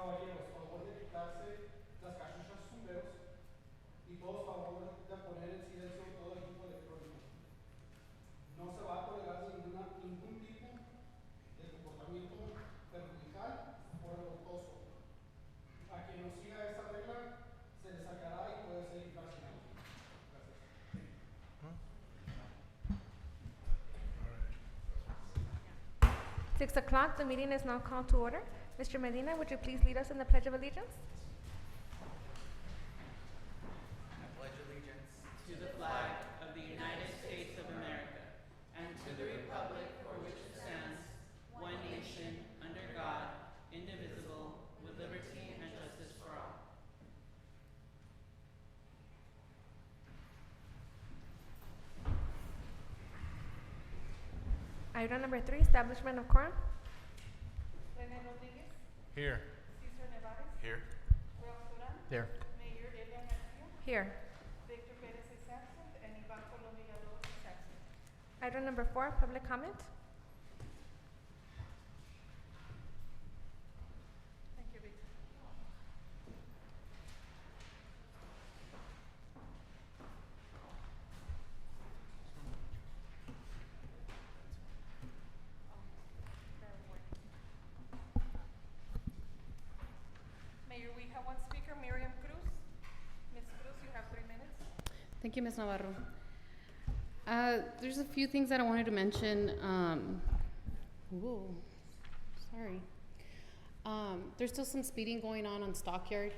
Caballeros, favor de quitarse las cachuchas sombreros y todos favor de poner en silencio todo equipo electrónico. No se va a tolerar ningún tipo de comportamiento perjudicial o revoltoso. A quien no siga esta regla se le sacará y puede ser infraccionado. Gracias. 6 o'clock, the meeting is now called to order. Mr. Medina, would you please lead us in the Pledge of Allegiance? I pledge allegiance to the flag of the United States of America and to the republic for which it stands, one nation, under God, indivisible, with liberty and justice for all. Item number 3, establishment of quorum. Rene Rodriguez, Here. Cesar Nevares, Here. Ralph Duran, Here. Mayor Elian Garcia, Here. Victor Perez is absent, and Ivan Colom Villalobos is absent. Item number 4, public comment. Thank you, Victor. Mayor, we have one speaker, Miriam Cruz. Ms. Cruz, you have 3 minutes. Thank you, Ms. Navarro. There's a few things that I wanted to mention. Whoa, sorry. There's still some speeding going on Stockyard.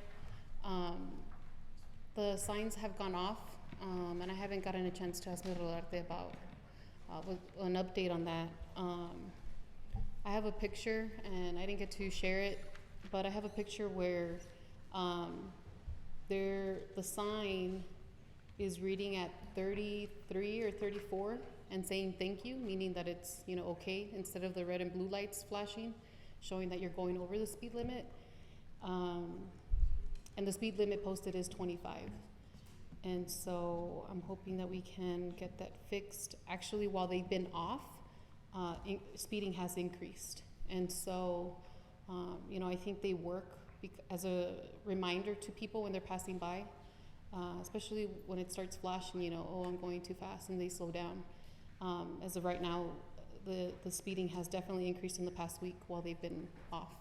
The signs have gone off, and I haven't gotten a chance to ask Ms. Rodarte about an update on that. I have a picture, and I didn't get to share it, but I have a picture where the sign is reading at 33 or 34 and saying thank you, meaning that it's okay, instead of the red and blue lights flashing, showing that you're going over the speed limit. And the speed limit posted is 25. And so I'm hoping that we can get that fixed. Actually, while they've been off, speeding has increased. And so, I think they work as a reminder to people when they're passing by, especially when it starts flashing, oh, I'm going too fast, and they slow down. As of right now, the speeding has definitely increased in the past week while they've been off.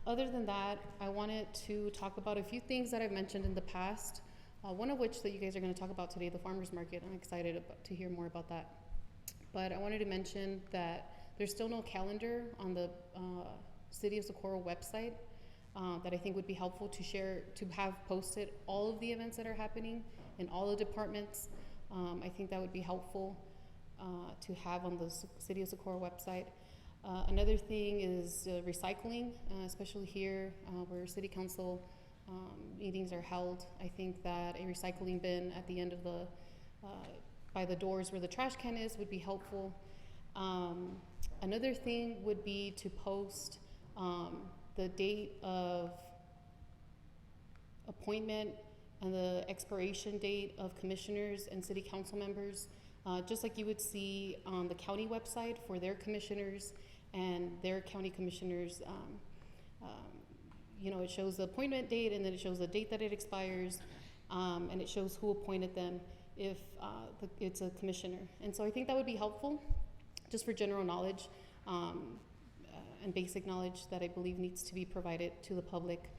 Other than that, I wanted to talk about a few things that I've mentioned in the past, one of which that you guys are going to talk about today, the farmers market. I'm excited to hear more about that. But I wanted to mention that there's still no calendar on the City of Socorro website that I think would be helpful to share, to have posted all of the events that are happening in all the departments. I think that would be helpful to have on the City of Socorro website. Another thing is recycling, especially here where City Council meetings are held. I think that a recycling bin at the end of by the doors where the trash can is would be helpful. Another thing would be to post the date of appointment and the expiration date of commissioners and city council members, just like you would see on the county website for their commissioners and their county commissioners. It shows the appointment date, and then it shows the date that it expires, and it shows who appointed them if it's a commissioner. And so I think that would be helpful just for general knowledge and basic knowledge that I believe needs to be provided to the public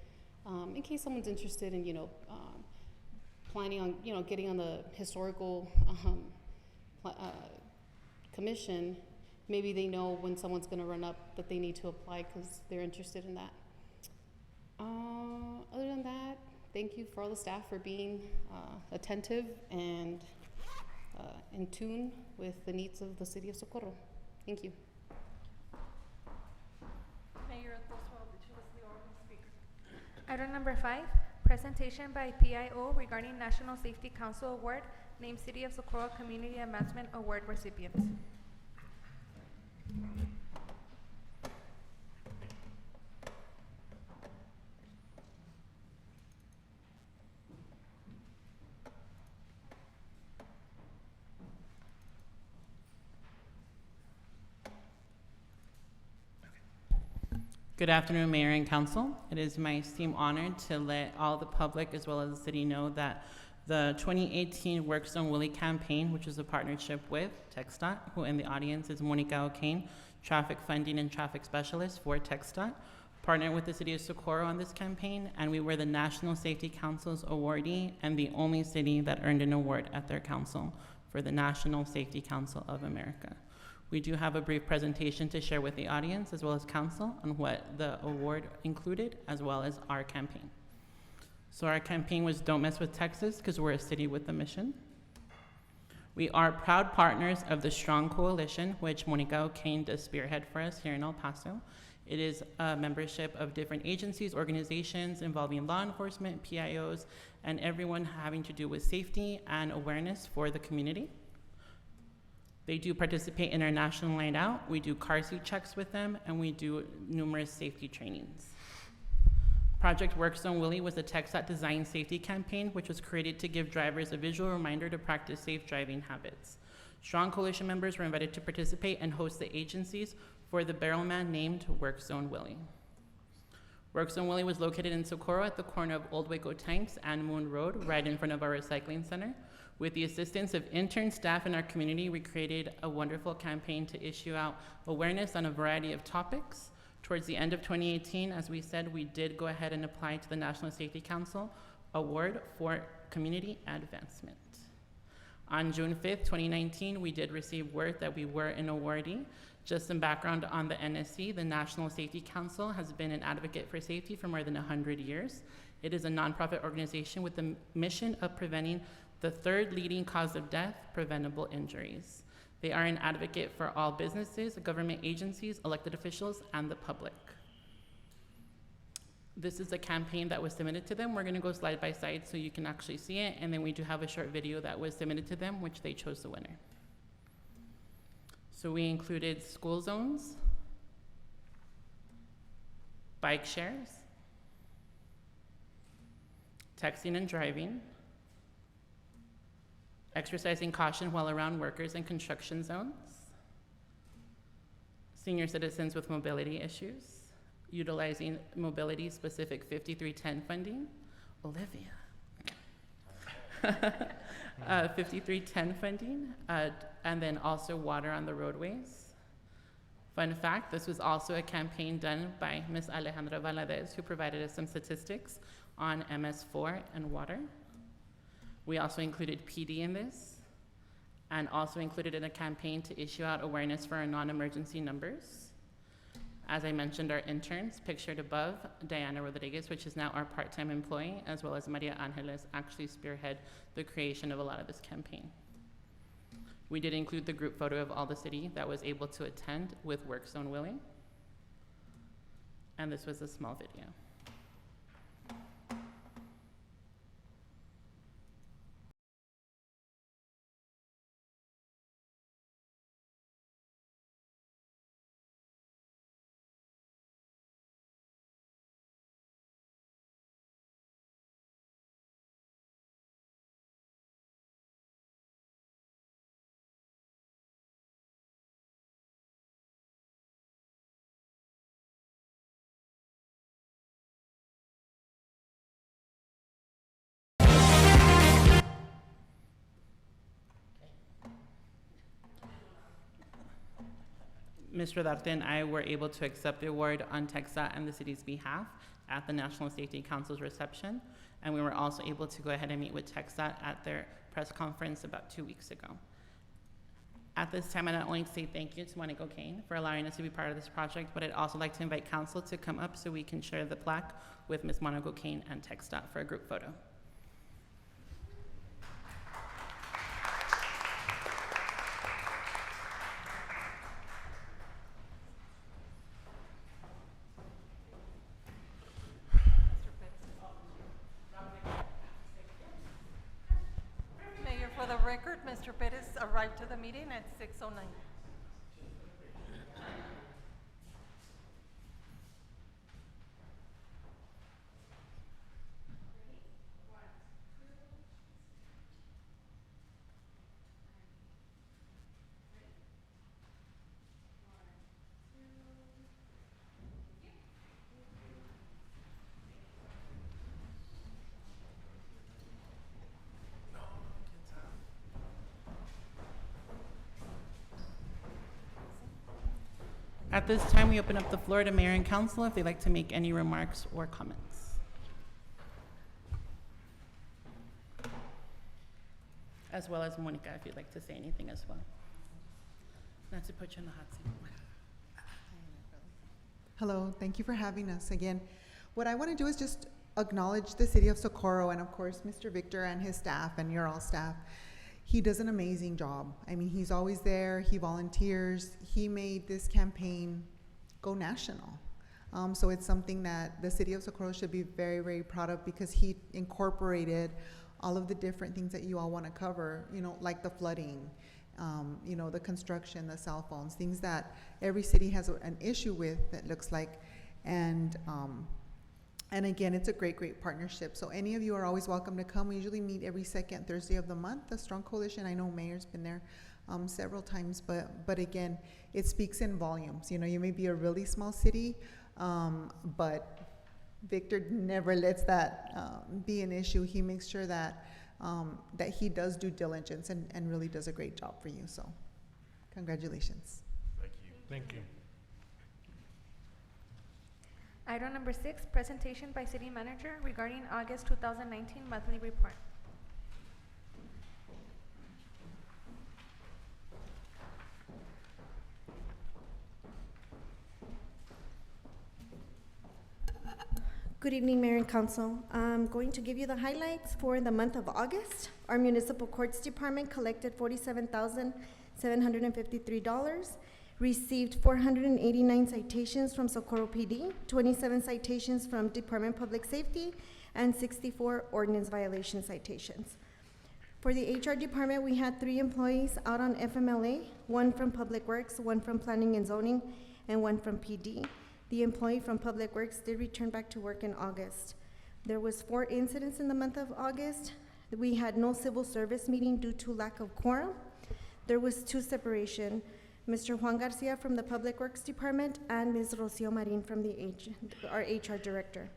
in case someone's interested in planning on getting on the historical commission. Maybe they know when someone's going to run up that they need to apply because they're interested in that. Other than that, thank you for all the staff for being attentive and in tune with the needs of the City of Socorro. Thank you. Mayor Oswald, she was the only speaker. Item number 5, presentation by PIO regarding National Safety Council Award, named City of Socorro Community Advancement Award recipients. Good afternoon, Mayor and Council. It is my esteemed honor to let all the public as well as the city know that the 2018 Work Zone Willie campaign, which is a partnership with TxDOT, who in the audience is Monica O'Kane, Traffic Funding and Traffic Specialist for TxDOT, partnered with the City of Socorro on this campaign, and we were the National Safety Council's awardee and the only city that earned an award at their council for the National Safety Council of America. We do have a brief presentation to share with the audience as well as council on what the award included, as well as our campaign. So our campaign was Don't Mess with Texas, because we're a city with a mission. We are proud partners of the Strong Coalition, which Monica O'Kane does spearhead for us here in El Paso. It is a membership of different agencies, organizations involving law enforcement, PIOs, and everyone having to do with safety and awareness for the community. They do participate in our National Night Out. We do car seat checks with them, and we do numerous safety trainings. Project Work Zone Willie was a TxDOT design safety campaign, which was created to give drivers a visual reminder to practice safe driving habits. Strong Coalition members were invited to participate and host the agencies for the Barrelman named Work Zone Willie. Work Zone Willie was located in Socorro at the corner of Old Waco Tanks and Moon Road, right in front of our recycling center. With the assistance of intern staff in our community, we created a wonderful campaign to issue out awareness on a variety of topics. Towards the end of 2018, as we said, we did go ahead and apply to the National Safety Council Award for Community Advancement. On June 5th, 2019, we did receive word that we were an awardee. Just some background on the NSC, the National Safety Council has been an advocate for safety for more than 100 years. It is a nonprofit organization with the mission of preventing the third leading cause of death, preventable injuries. They are an advocate for all businesses, government agencies, elected officials, and the public. This is a campaign that was submitted to them. We're gonna go slide by slide so you can actually see it, and then we do have a short video that was submitted to them, which they chose the winner. So we included school zones, bike shares, texting and driving, exercising caution while around workers in construction zones, senior citizens with mobility issues, utilizing mobility-specific 5310 funding, Olivia. 5310 funding, and then also water on the roadways. Fun fact, this was also a campaign done by Ms. Alejandra Valadez, who provided us some statistics on MS4 and water. We also included PD in this, and also included in a campaign to issue out awareness for our non-emergency numbers. As I mentioned, our interns, pictured above, Diana Rodriguez, which is now our part-time employee, as well as Maria Angeles, actually spearhead the creation of a lot of this campaign. We did include the group photo of all the city that was able to attend with Work Zone Willie. And this was a small video. Mr. Darte and I were able to accept the award on TxDOT and the city's behalf at the National Safety Council's reception, and we were also able to go ahead and meet with TxDOT at their press conference about 2 weeks ago. At this time, I'd not only say thank you to Monica O'Kane for allowing us to be part of this project, but I'd also like to invite council to come up so we can share the plaque with Ms. Monica O'Kane and TxDOT for a group photo. Mayor, for the record, Mr. Perez arrived to the meeting at 6:09. At this time, we open up the floor to mayor and council if they'd like to make any remarks or comments. As well as Monica, if you'd like to say anything as well. Not to put you in the hot seat. Hello, thank you for having us again. What I want to do is just acknowledge the city of Socorro and of course Mr. Victor and his staff and your all staff. He does an amazing job. I mean, he's always there, he volunteers, he made this campaign go national. So it's something that the city of Socorro should be very, very proud of because he incorporated all of the different things that you all want to cover, you know, like the flooding, you know, the construction, the cell phones, things that every city has an issue with, that looks like. And again, it's a great, great partnership. So any of you are always welcome to come. We usually meet every second Thursday of the month, the Strong Coalition. I know Mayor's been there several times, but again, it speaks in volumes. You know, you may be a really small city, but Victor never lets that be an issue. He makes sure that that he does due diligence and really does a great job for you. So congratulations. Thank you. Thank you. Item number 6, presentation by city manager regarding August 2019 monthly report. Good evening, Mayor and Council. I'm going to give you the highlights for the month of August. Our Municipal Courts Department collected $47,753, received 489 citations from Socorro PD, 27 citations from Department of Public Safety, and 64 ordinance violation citations. For the HR department, we had 3 employees out on FMLA, 1 from Public Works, 1 from Planning and Zoning, and 1 from PD. The employee from Public Works did return back to work in August. There was 4 incidents in the month of August. We had no civil service meeting due to lack of quorum. There was 2 separation, Mr. Juan Garcia from the Public Works Department and Ms. Rocio Marin from our HR director.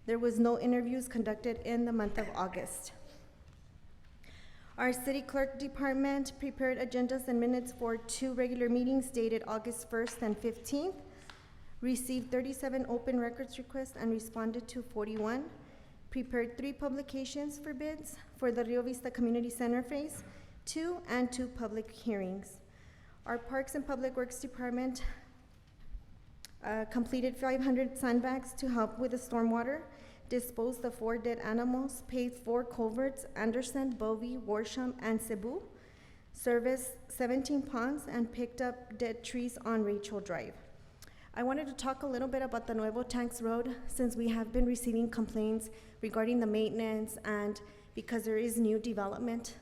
There was no interviews conducted in the month of August. Our city clerk department prepared agendas and minutes for 2 regular meetings dated August 1st and 15th. Received 37 open records requests and responded to 41. Prepared 3 publications for bids for the Rio Vista Community Center Phase 2 and 2 public hearings. Our Parks and Public Works Department completed 500 sandbags to help with the stormwater, disposed of 4 dead animals, paved 4 culverts, Anderson, Bovey, Warsham, and Cebu, serviced 17 ponds, and picked up dead trees on Rachel Drive. I wanted to talk a little bit about the Nuevo Tanks Road since we have been receiving complaints regarding the maintenance and because there is new development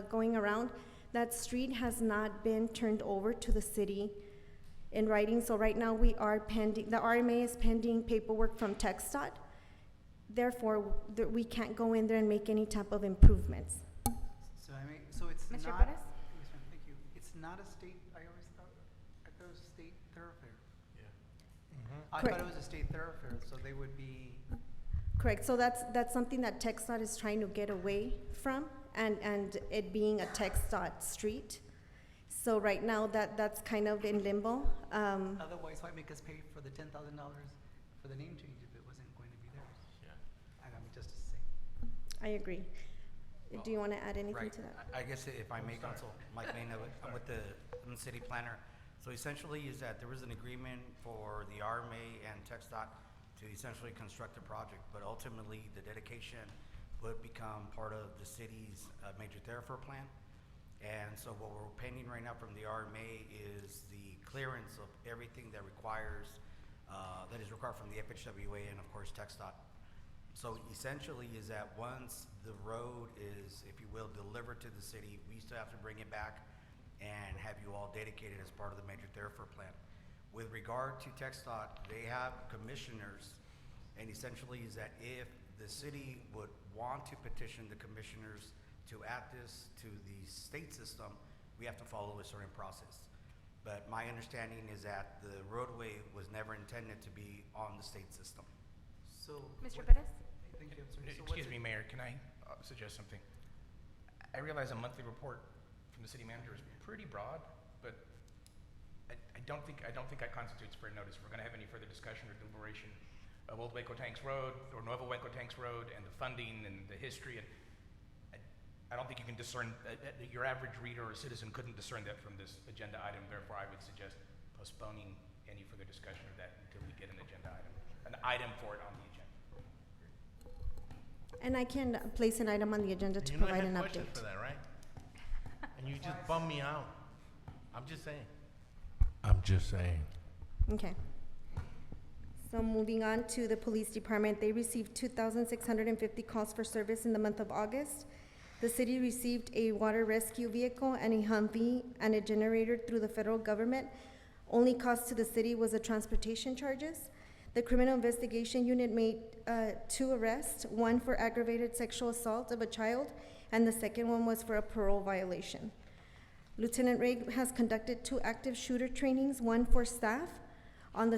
going around. That street has not been turned over to the city in writing, so right now we are pending, the RMA is pending paperwork from TxDOT. Therefore, we can't go in there and make any type of improvements. So it's Mr. not. Perez? Yes, ma'am, thank you. It's not a state, I always thought it was a state thoroughfare. I thought Correct. it was a state thoroughfare, so they would be. Correct, so that's something that TxDOT is trying to get away from, and it being a TxDOT street. So right now, that's kind of in limbo. Otherwise, why make us pay for the $10,000 for the name change if it wasn't going to be theirs? Yeah. I mean, just to say. I agree. Do you want to add anything Right. to that? I guess if I may, Council, Mike Lane, I'm with the city planner. So essentially is that there was an agreement for the RMA and TxDOT to essentially construct a project, but ultimately the dedication would become part of the city's major thoroughfare plan. And so what we're pending right now from the RMA is the clearance of everything that requires, that is required from the FHWA and of course TxDOT. So essentially is that once the road is, if you will, delivered to the city, we still have to bring it back and have you all dedicated as part of the major thoroughfare plan. With regard to TxDOT, they have commissioners, and essentially is that if the city would want to petition the commissioners to add this to the state system, we have to follow a certain process. But my understanding is that the roadway was never intended to be on the state system. So. Mr. what- Perez? Thank you, I'm sorry. So Excuse what's me, it- Mayor, can I suggest something? I realize a monthly report from the city manager is pretty broad, but I don't think that constitutes fair notice. If we're going to have any further discussion or deliberation of Old Hueco Tanks Road or Nuevo Hueco Tanks Road and the funding and the history, and I don't think you can discern, your average reader or citizen couldn't discern that from this agenda item. Therefore, I would suggest postponing any further discussion of that until we get an item for it on the agenda. And I can place an item on the agenda to You know I provide had an questions update. for that, right? And you just bummed me out. I'm just saying. I'm just saying. Okay. So moving on to the police department, they received 2,650 calls for service in the month of August. The city received a water rescue vehicle and a Humvee and a generator through the federal government. Only cost to the city was the transportation charges. The criminal investigation unit made 2 arrests, one for aggravated sexual assault of a child, and the second one was for a parole violation. Lieutenant Ray has conducted 2 active shooter trainings, one for staff on the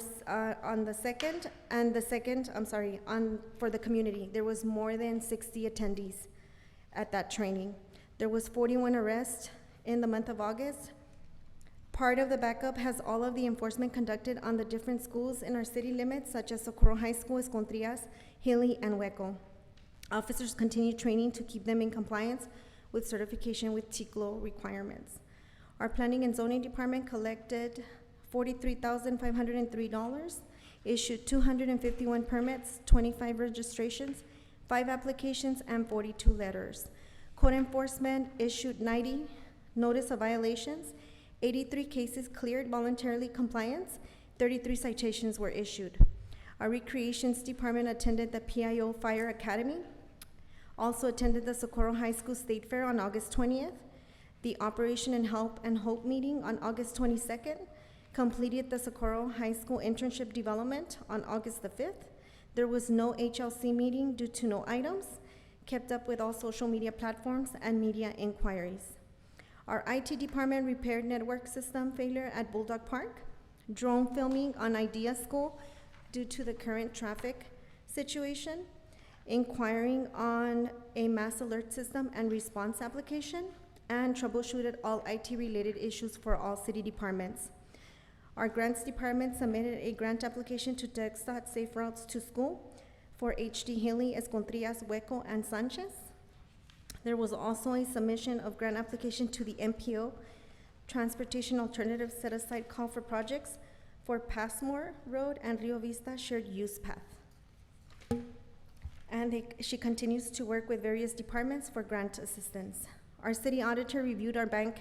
second, and the second, for the community. There was more than 60 attendees at that training. There was 41 arrests in the month of August. Part of the backup has all of the enforcement conducted on the different schools in our city limits, such as Socorro High School, Escontrias, Hilly, and Hueco. Officers continue training to keep them in compliance with certification with TICLO requirements. Our planning and zoning department collected $43,503, issued 251 permits, 25 registrations, 5 applications, and 42 letters. Code enforcement issued 90 notice of violations, 83 cases cleared voluntarily compliance, 33 citations were issued. Our recreations department attended the PIO Fire Academy, also attended the Socorro High School State Fair on August 20th, the Operation and Help and Hope meeting on August 22nd, completed the Socorro High School internship development on August the 5th. There was no HLC meeting due to no items, kept up with all social media platforms and media inquiries. Our IT department repaired network system failure at Bulldog Park, drone filming on Idea School due to the current traffic situation, inquiring on a mass alert system and response application, and troubleshooted all IT-related issues for all city departments. Our grants department submitted a grant application to TxDOT Safe Routes to School for HD Hilly, Escontrias, Hueco, and Sanchez. There was also a submission of grant application to the MPO Transportation Alternative Set-Aside Call for Projects for Passmore Road and Rio Vista Shared Use Path. And she continues to work with various departments for grant assistance. Our city auditor reviewed our bank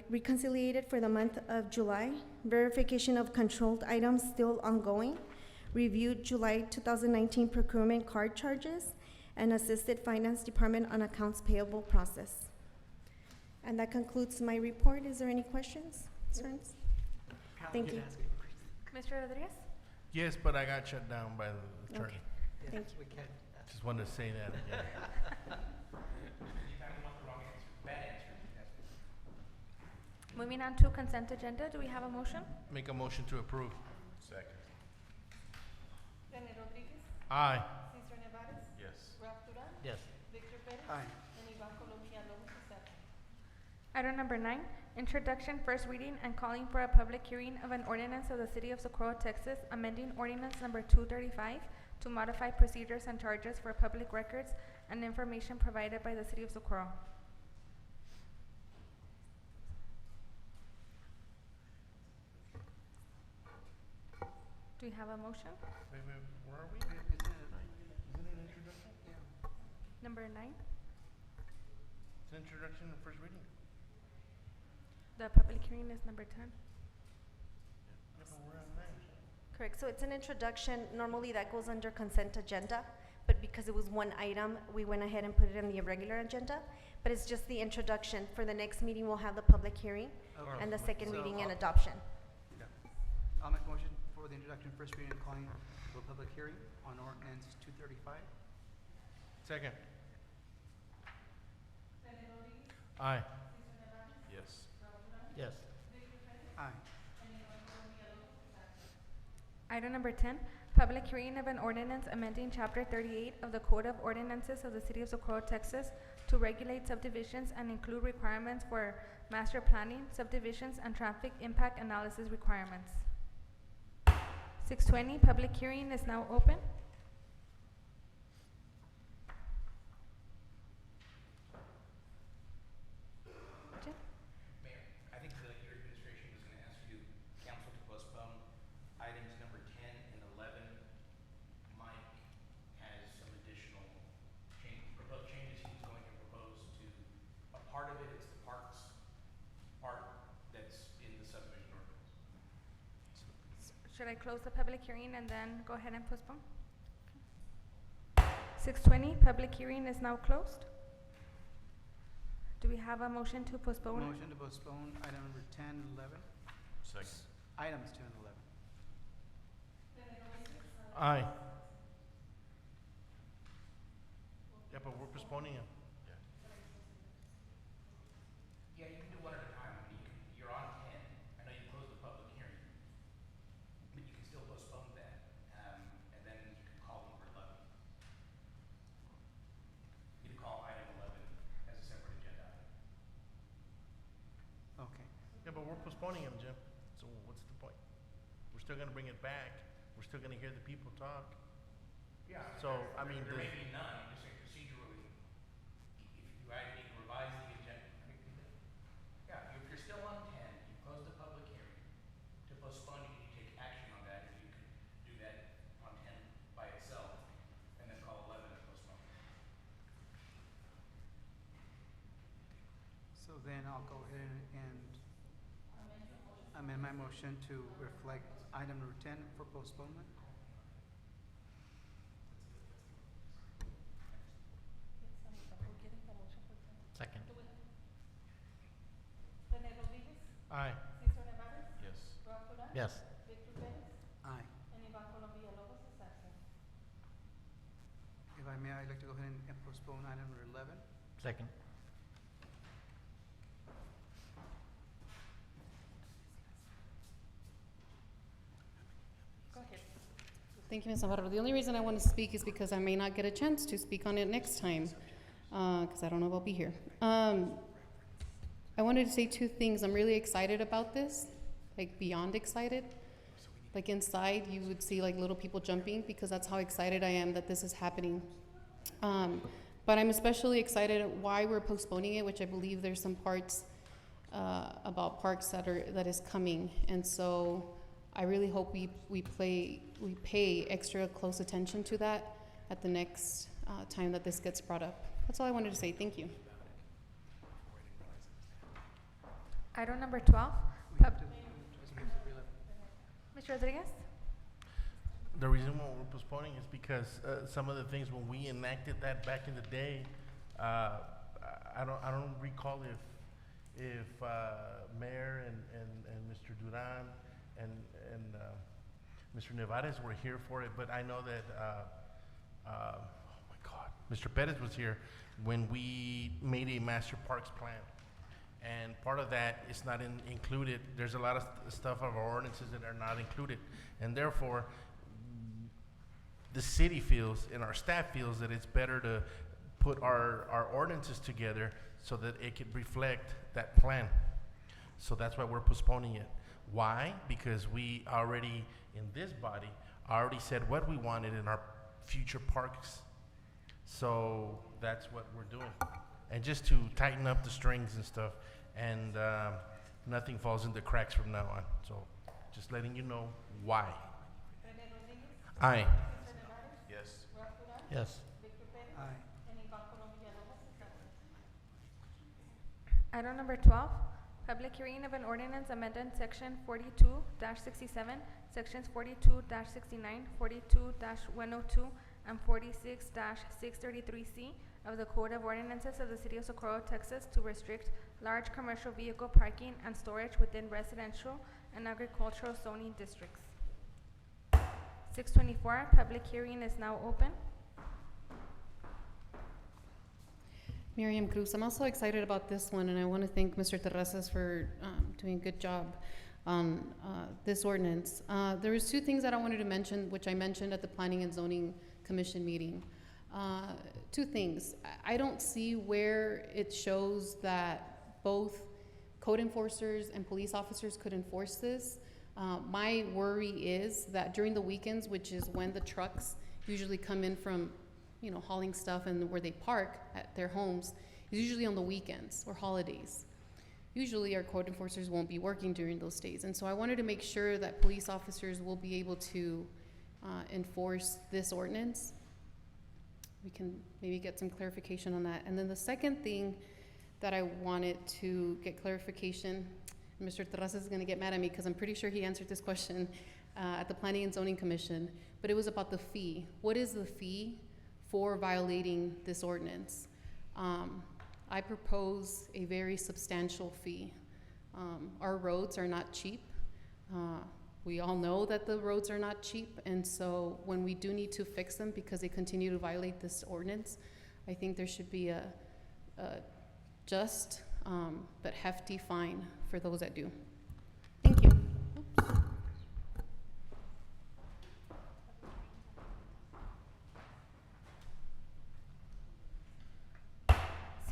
reconciliated for the month of July. Verification of controlled items still ongoing. Reviewed July 2019 procurement card charges and assisted finance department on accounts payable process. And that concludes my report. Is there any questions, concerns? Thank you. Mr. Rodriguez? Yes, but I got shut down by the attorney. Okay. Thank you. We can. Just wanted to say that again. Moving on to consent agenda, do we have a motion? Make a motion to approve. Second. Rene Rodriguez, Aye. Cesar Nevares, Yes. Ralph Duran, Yes. Victor Pérez, Aye. and Iván Colombia López is absent. Item number 9, introduction, first reading, and calling for a public hearing of an ordinance of the City of Socorro, Texas, amending ordinance number 235 to modify procedures and charges for public records and information provided by the City of Socorro. Do we have a motion? Wait, where are we? Isn't it introduction? Number 9, It's introduction and first reading. the public hearing is number 10. Yeah, but we're on 9. Correct, so it's an introduction. Normally that goes under consent agenda, but because it was one item, we went ahead and put it on the regular agenda. But it's just the introduction. For the next meeting, we'll have the public hearing Okay. and the second So, reading and adoption. Yeah. I'll make a motion for the introduction, first reading, and calling for a public hearing on ordinance 235. Second. Aye. Yes. Yes. Aye. Item number 10, public hearing of an ordinance amending Chapter 38 of the Code of Ordinances of the City of Socorro, Texas to regulate subdivisions and include requirements for master planning, subdivisions, and traffic impact analysis requirements. 6:20, public hearing is now open. Jim? Mayor, I think your administration was gonna ask you, council, to postpone items number 10 and 11. Mike has some additional proposed changes he was going to propose to, a part of it is the parks part that's in the subdivision ordinance. Should I close the public hearing and then go ahead and postpone? 6:20, public hearing is now closed. Do we have a motion to postpone? Motion to postpone item number 10 and 11. Second. Items 10 and 11. Aye. Yeah, but we're postponing them. Yeah, you can do one at a time. I mean, you're on 10. I know you closed the public hearing, but you can still postpone that, and then you can call number 11. You can call item 11 as a separate agenda item. Okay. Yeah, but we're postponing them, Jim. So what's the point? We're still gonna bring it back. We're still gonna hear the people talk. Yeah. So, I mean, there the- may be none. I'm just saying procedurally, if you either need to revise the agenda. Yeah, if you're still on 10, you close the public hearing. To postpone, you can take action on that, and you can do that on 10 by itself, and then call 11 and postpone. So then I'll go ahead and amend my motion to reflect item number 10 for postponement. Second. Rene Rodriguez, Aye. Cesar Nevares, Yes. Ralph Duran, Yes. Victor Pérez, Aye. and Iván Colom Villalobos is absent. If I may, I'd like to go ahead and postpone item number 11. Second. Go ahead. Thank you, Ms. Navarro. The only reason I want to speak is because I may not get a chance to speak on it next time, because I don't know if I'll be here. I wanted to say two things. I'm really excited about this, like beyond excited. Like inside, you would see like little people jumping because that's how excited I am that this is happening. But I'm especially excited at why we're postponing it, which I believe there's some parts about parks that is coming, and so I really hope we pay extra close attention to that at the next time that this gets brought up. That's all I wanted to say. Thank you. Item number 12, Mr. Rodriguez? The reason why we're postponing is because some of the things when we enacted that back in the day, I don't recall if Mayor and Mr. Duran and Mr. Nevares were here for it, but I know that oh my God, Mr. Perez was here when we made a master parks plan. And part of that is not included. There's a lot of stuff of our ordinances that are not included. And therefore, the city feels and our staff feels that it's better to put our ordinances together so that it could reflect that plan. So that's why we're postponing it. Why? Because we already, in this body, already said what we wanted in our future parks. So that's what we're doing. And just to tighten up the strings and stuff, and nothing falls in the cracks from now on. So just letting you know why. Rene Rodriguez, Aye. Cesar Nevares, Yes. Ralph Duran, Yes. Victor Pérez, Aye. and Iván Colom Villalobos is absent. Item number 12, public hearing of an ordinance amending section 42-67, sections 42-69, 42-102, and 46-633C of the Code of Ordinances of the City of Socorro, Texas, to restrict large commercial vehicle parking and storage within residential and agricultural zoning districts. 6:24, public hearing is now open. Miriam Cruz, I'm also excited about this one, and I want to thank Mr. Terrazas for doing a good job on this ordinance. There was two things that I wanted to mention, which I mentioned at the Planning and Zoning Commission meeting. Two things. I don't see where it shows that both code enforcers and police officers could enforce this. My worry is that during the weekends, which is when the trucks usually come in from, you know, hauling stuff and where they park at their homes, is usually on the weekends or holidays. Usually our code enforcers won't be working during those days. And so I wanted to make sure that police officers will be able to enforce this ordinance. We can maybe get some clarification on that. And then the second thing that I wanted to get clarification, and Mr. Terraza is gonna get mad at me because I'm pretty sure he answered this question at the Planning and Zoning Commission, but it was about the fee. What is the fee for violating this ordinance? I propose a very substantial fee. Our roads are not cheap. We all know that the roads are not cheap, and so when we do need to fix them because they continue to violate this ordinance, I think there should be a just but hefty fine for those that do. Thank you. Oops.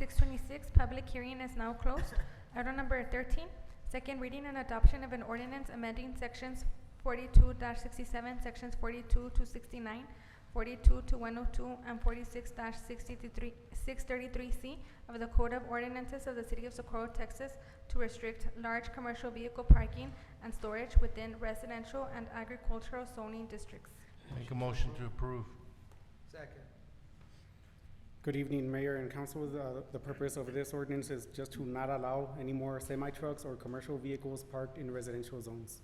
6:26, public hearing is now closed. Item number 13, second reading and adoption of an ordinance amending sections 42-67, sections 42-69, 42-102, and 46-633C of the Code of Ordinances of the City of Socorro, Texas, to restrict large commercial vehicle parking and storage within residential and agricultural zoning districts. Make a motion to approve. Second. Good evening, Mayor and Council. The purpose of this ordinance is just to not allow any more semi-trucks or commercial vehicles parked in residential zones.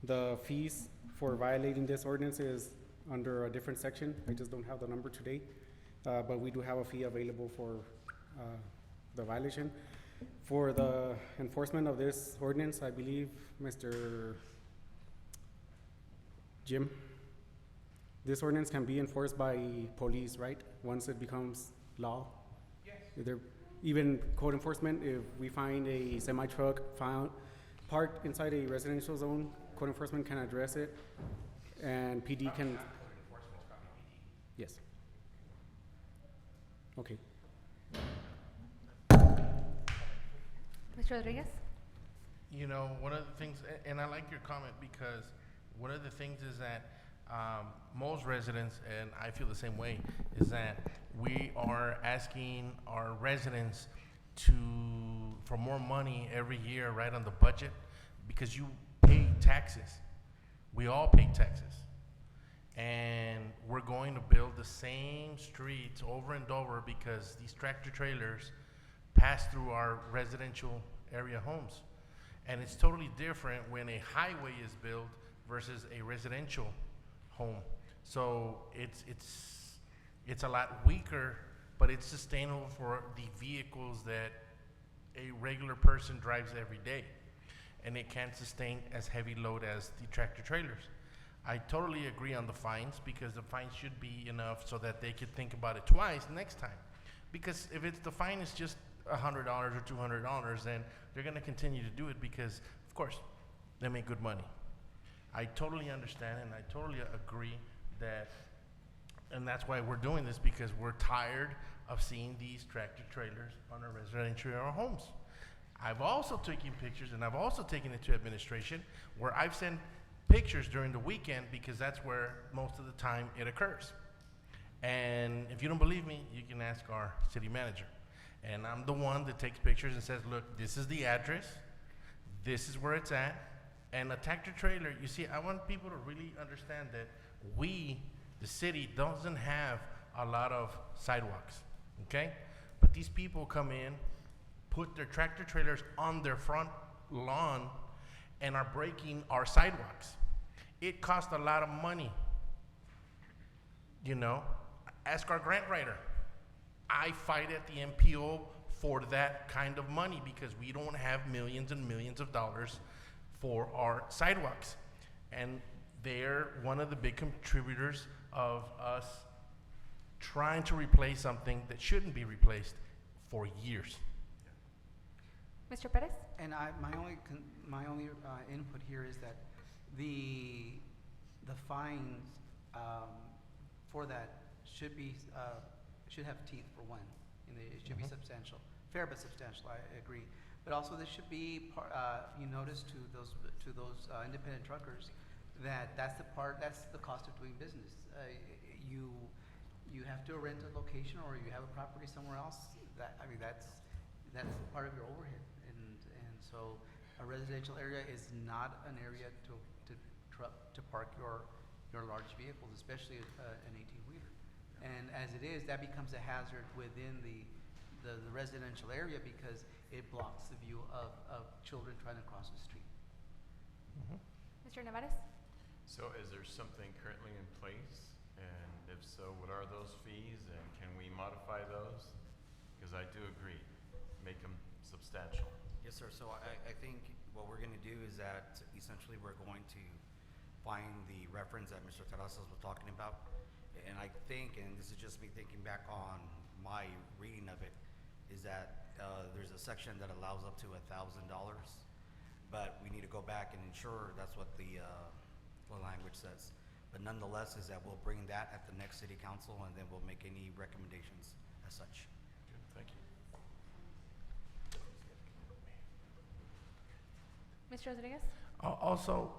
The fees for violating this ordinance is under a different section. I just don't have the number today, but we do have a fee available for the violation. For the enforcement of this ordinance, I believe, Mr. Jim, this ordinance can be enforced by police, right? Once it becomes law? Yes. There, even code enforcement, if we find a semi-truck found parked inside a residential zone, code enforcement can address it, and PD can. Not code enforcement, it's probably PD. Yes. Okay. Mr. Rodriguez? You know, one of the things, and I like your comment because one of the things is that most residents, and I feel the same way, is that we are asking our residents for more money every year right on the budget because you pay taxes. We all pay taxes. And we're going to build the same streets over and over because these tractor trailers pass through our residential area homes. And it's totally different when a highway is built versus a residential home. So it's a lot weaker, but it's sustainable for the vehicles that a regular person drives every day. And it can't sustain as heavy load as the tractor trailers. I totally agree on the fines because the fines should be enough so that they could think about it twice next time. Because if the fine is just $100 or $200, then they're gonna continue to do it because, of course, they make good money. I totally understand and I totally agree that, and that's why we're doing this, because we're tired of seeing these tractor trailers on our residential homes. I've also taken pictures and I've also taken it to administration where I've sent pictures during the weekend because that's where most of the time it occurs. And if you don't believe me, you can ask our city manager. And I'm the one that takes pictures and says, look, this is the address, this is where it's at. And a tractor trailer, you see, I want people to really understand that we, the city, doesn't have a lot of sidewalks, okay? But these people come in, put their tractor trailers on their front lawn and are breaking our sidewalks. It costs a lot of money, you know? Ask our grant writer. I fight at the MPO for that kind of money because we don't have millions and millions of dollars for our sidewalks. And they're one of the big contributors of us trying to replace something that shouldn't be replaced for years. Mr. Perez? And my only input here is that the fines for that should be, should have teeth for one, and it should be substantial, fair but substantial, I agree. But also this should be, you notice to those independent truckers that that's the cost of doing business. You have to rent a location or you have a property somewhere else. That's part of your overhead, and so a residential area is not an area to park your large vehicles, especially an 18-wheeler. And as it is, that becomes a hazard within the residential area because it blocks the view of children trying to cross the street. Mr. Nevares? So is there something currently in place? And if so, what are those fees and can we modify those? Because I do agree, make them substantial. Yes, sir. So I think what we're going to do is that essentially we're going to find the reference that Mr. Terrazas was talking about. And I think, and this is just me thinking back on my reading of it, is that there's a section that allows up to $1,000, but we need to go back and ensure that's what the language says. But nonetheless, is that we'll bring that at the next city council and then we'll make any recommendations as such. Good, thank you. Mr. Rodriguez? Also,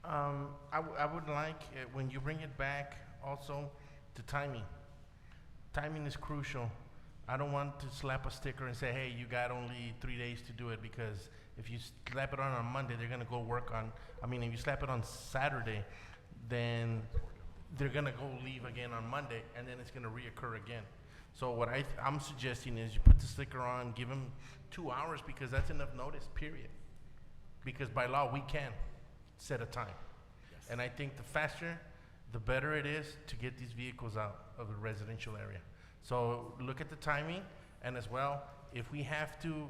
I would like, when you bring it back, also, the timing. Timing is crucial. I don't want to slap a sticker and say, hey, you got only 3 days to do it, because if you slap it on Monday, they're gonna go work on, if you slap it on Saturday, then they're gonna go leave again on Monday, and then it's gonna reoccur again. So what I'm suggesting is you put the sticker on, give them 2 hours, because that's enough notice, period. Because by law, we can set a time. Yes. And I think the faster, the better it is to get these vehicles out of the residential area. So look at the timing, and as well, if we have to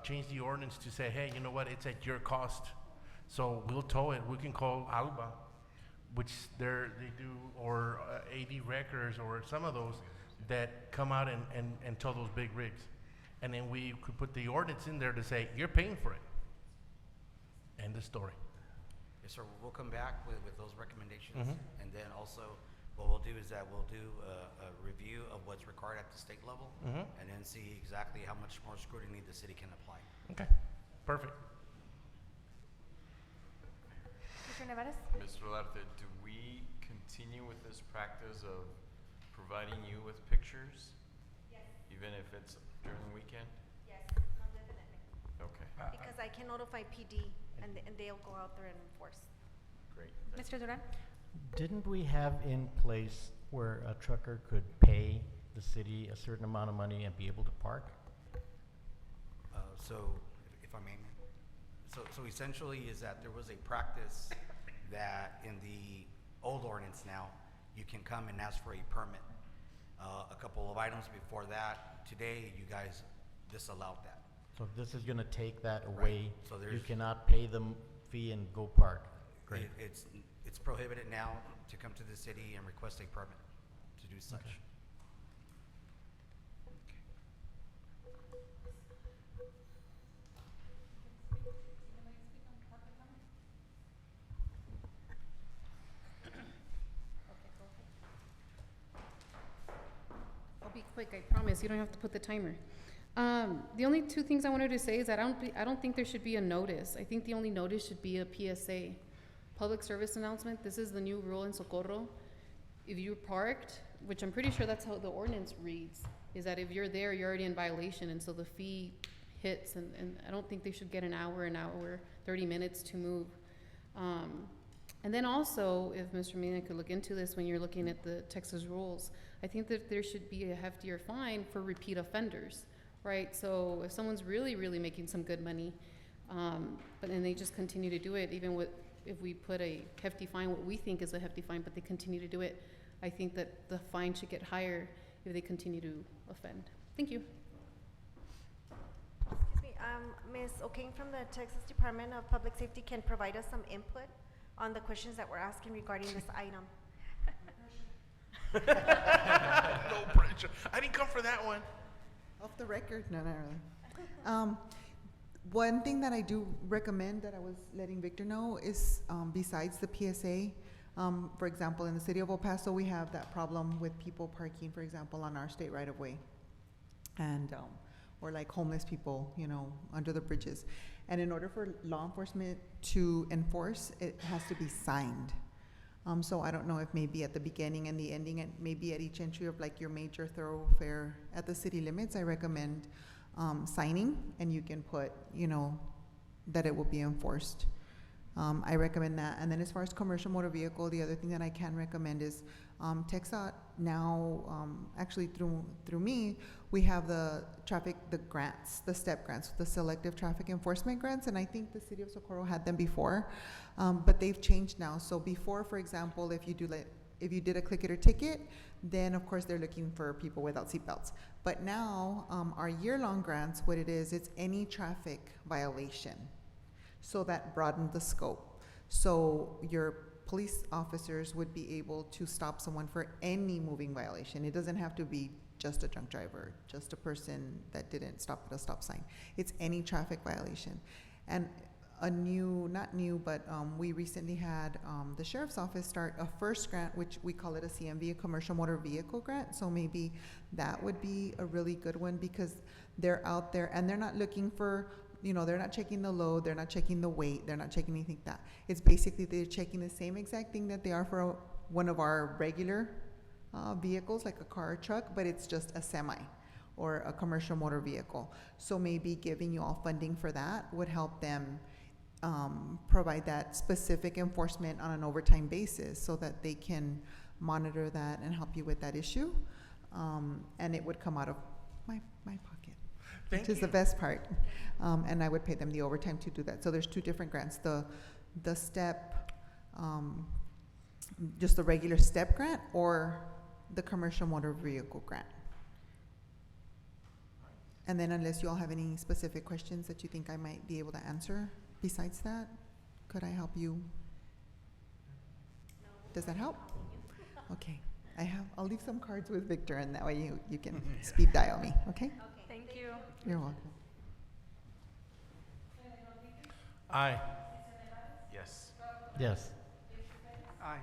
change the ordinance to say, hey, you know what, it's at your cost, so we'll tow it. We can call Alba, which they do, or AD Wreckers, or some of those that come out and tow those big rigs. And then we could put the ordinance in there to say, you're paying for it. End of story. Yes, sir. We'll come back with those recommendations. And then also what we'll do is that we'll do a review of what's required at the state level and then see exactly how much more scrutiny the city can apply. Okay, perfect. Mr. Nevares? Mr. Olarte, do we continue with this practice of providing you with pictures? Yes. Even if it's during the weekend? Yes, no, definitely. Okay, Because I can notify PD and they'll go out there and enforce. great. Mr. Duran? Didn't we have in place where a trucker could pay the city a certain amount of money and be able to park? So, if I may, so essentially is that there was a practice that in the old ordinance now, you can come and ask for a permit. A couple of items before that, today you guys disallowed that. So this is gonna take that Right. away. So You there's- cannot pay the fee and go park. Great. It's prohibited now to come to the city and request a permit to do such. Okay. I'll be quick, I promise. You don't have to put the timer. The only two things I wanted to say is that I don't think there should be a notice. I think the only notice should be a PSA, public service announcement. This is the new rule in Socorro. If you're parked, which I'm pretty sure that's how the ordinance reads, is that if you're there, you're already in violation, and so the fee hits, and I don't think they should get an hour, 30 minutes to move. And then also, if Mr. Mina could look into this when you're looking at the Texas rules, I think that there should be a heftier fine for repeat offenders, right? So if someone's really, really making some good money, but then they just continue to do it, even if we put a hefty fine, what we think is a hefty fine, but they continue to do it, I think that the fine should get higher if they continue to offend. Thank you. Excuse me, Ms. O'Kane from the Texas Department of Public Safety can provide us some input on the questions that we're asking regarding this item. No pressure. I didn't come for that one. Off the record? No, not really. One thing that I do recommend that I was letting Victor know is, besides the PSA, For example, in the city of El Paso, we have that problem with people parking, for example, on our state right of way. And, or like homeless people, you know, under the bridges. And in order for law enforcement to enforce, it has to be signed. So I don't know if maybe at the beginning and the ending, and maybe at each entry of like your major thoroughfare at the city limits, I recommend signing, and you can put, you know, that it will be enforced. I recommend that. And then as far as commercial motor vehicle, the other thing that I can recommend is TxDOT now, actually through me, we have the grants, the STEP grants, the selective traffic enforcement grants, and I think the city of Socorro had them before, but they've changed now. So before, for example, if you did a click it or ticket, then of course they're looking for people without seatbelts. But now, our year-long grants, what it is, it's any traffic violation. So that broadened the scope. So your police officers would be able to stop someone for any moving violation. It doesn't have to be just a drunk driver, just a person that didn't stop at a stop sign. It's any traffic violation. And we recently had the sheriff's office start a first grant, which we call it a CMV, a commercial motor vehicle grant. So maybe that would be a really good one, because they're out there and they're not looking for, you know, they're not checking the load, they're not checking the weight, they're not checking anything like that. It's basically they're checking the same exact thing that they are for one of our regular vehicles, like a car or truck, but it's just a semi or a commercial motor vehicle. So maybe giving you all funding for that would help them provide that specific enforcement on an overtime basis, so that they can monitor that and help you with that issue. And it would come out of my pocket. Which is the best part. And I would pay them the overtime to do that. So there's two different grants. The STEP, just the regular STEP grant, or the commercial motor vehicle grant. And then unless you all have any specific questions that you think I might be able to answer besides that, could I help you? Does that help? Okay. I'll leave some cards with Victor, and that way you can speed dial me, okay? Thank you. You're welcome. Aye. Yes. Yes. Aye.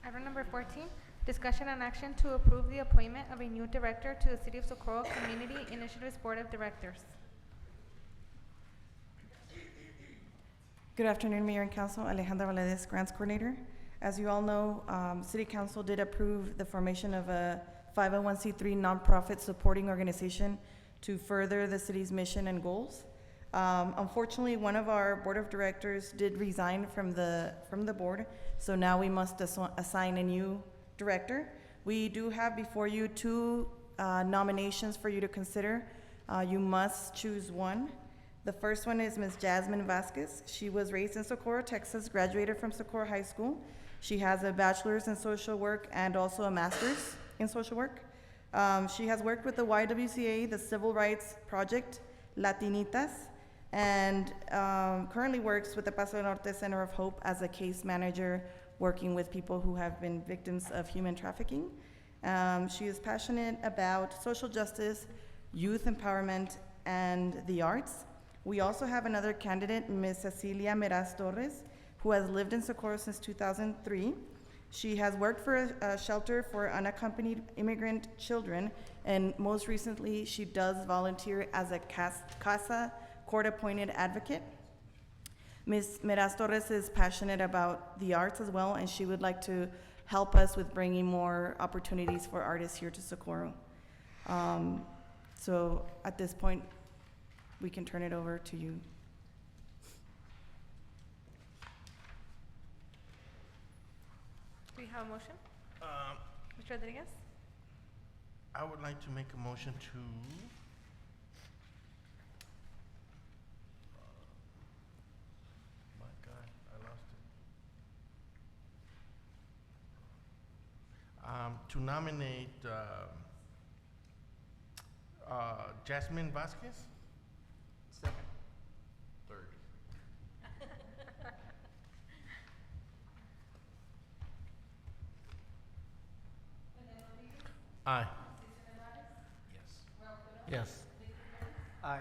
Item number 14, discussion and action to approve the appointment of a new director to the City of Socorro Community Initiatives Board of Directors. Good afternoon, Mayor and Council. Alejandra Valadez, Grants Coordinator. As you all know, City Council did approve the formation of a 501c3 nonprofit supporting organization to further the city's mission and goals. Unfortunately, one of our board of directors did resign from the board, so now we must assign a new director. We do have before you two nominations for you to consider. You must choose one. The first one is Ms. Jasmine Vasquez. She was raised in Socorro, Texas, graduated from Socorro High School. She has a bachelor's in social work and also a master's in social work. She has worked with the YWCA, the Civil Rights Project, Latinitas, and currently works with the Paso del Norte Center of Hope as a case manager, working with people who have been victims of human trafficking. She is passionate about social justice, youth empowerment, and the arts. We also have another candidate, Ms. Cecilia Meraz Torres, who has lived in Socorro since 2003. She has worked for a shelter for unaccompanied immigrant children, and most recently, she does volunteer as a CASA court-appointed advocate. Ms. Meraz Torres is passionate about the arts as well, and she would like to help us with bringing more opportunities for artists here to Socorro. So at this point, we can turn it over to you. Do we have a motion? Mr. Rodriguez? I would like to make a motion to my God, I lost it. To nominate Jasmine Vasquez. Second. Third. Aye. Yes. Aye.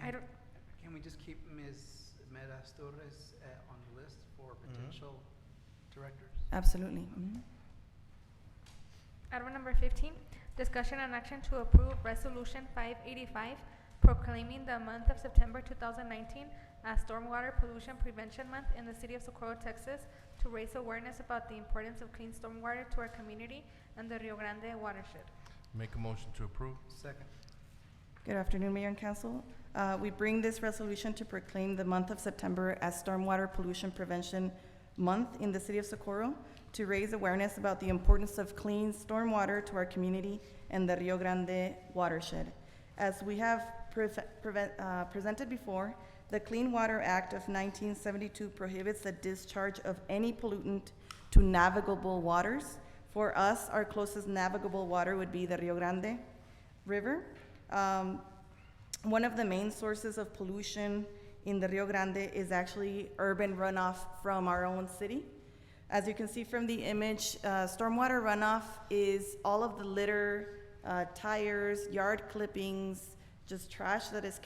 I don't. Can can we just keep Ms. Meras Torres on the list for potential directors? Absolutely. Item number 15, discussion and action to approve Resolution 585, proclaiming the month of September 2019 as Stormwater Pollution Prevention Month in the city of Socorro, Texas, to raise awareness about the importance of clean stormwater to our community and the Rio Grande watershed. Make a motion to approve. Second. Good afternoon, Mayor and Council. We bring this resolution to proclaim the month of September as Stormwater Pollution Prevention Month in the city of Socorro to raise awareness about the importance of clean stormwater to our community and the Rio Grande watershed. As we have presented before, the Clean Water Act of 1972 prohibits the discharge of any pollutant to navigable waters. For us, our closest navigable water would be the Rio Grande River. One of the main sources of pollution in the Rio Grande is actually urban runoff from our own city. As you can see from the image, stormwater runoff is all of the litter, tires, yard clippings, just trash that is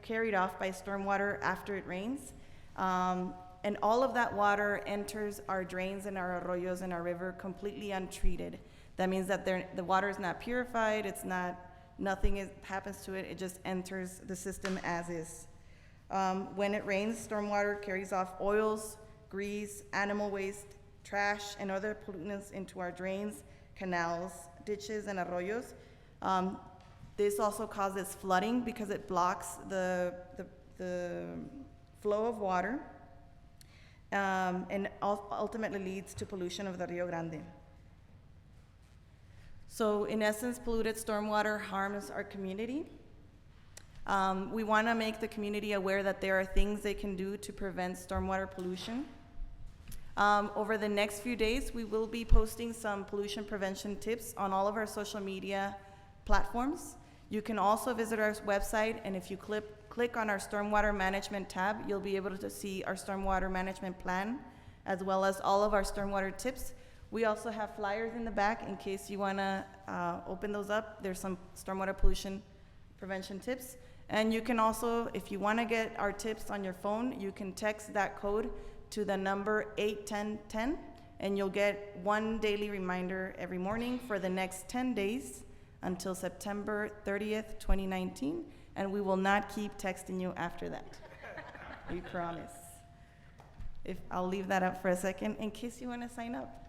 carried off by stormwater after it rains. And all of that water enters our drains and our arroyos and our river completely untreated. That means that the water is not purified, nothing happens to it, it just enters the system as is. When it rains, stormwater carries off oils, grease, animal waste, trash, and other pollutants into our drains, canals, ditches, and arroyos. This also causes flooding because it blocks the flow of water, and ultimately leads to pollution of the Rio Grande. So in essence, polluted stormwater harms our community. We want to make the community aware that there are things they can do to prevent stormwater pollution. Over the next few days, we will be posting some pollution prevention tips on all of our social media platforms. You can also visit our website, and if you click on our stormwater management tab, you'll be able to see our stormwater management plan, as well as all of our stormwater tips. We also have flyers in the back in case you want to open those up. There's some stormwater pollution prevention tips. And you can also, if you want to get our tips on your phone, you can text that code to the number 81010, and you'll get one daily reminder every morning for the next 10 days until September 30th, 2019, and we will not keep texting you after that. We promise. I'll leave that up for a second in case you want to sign up.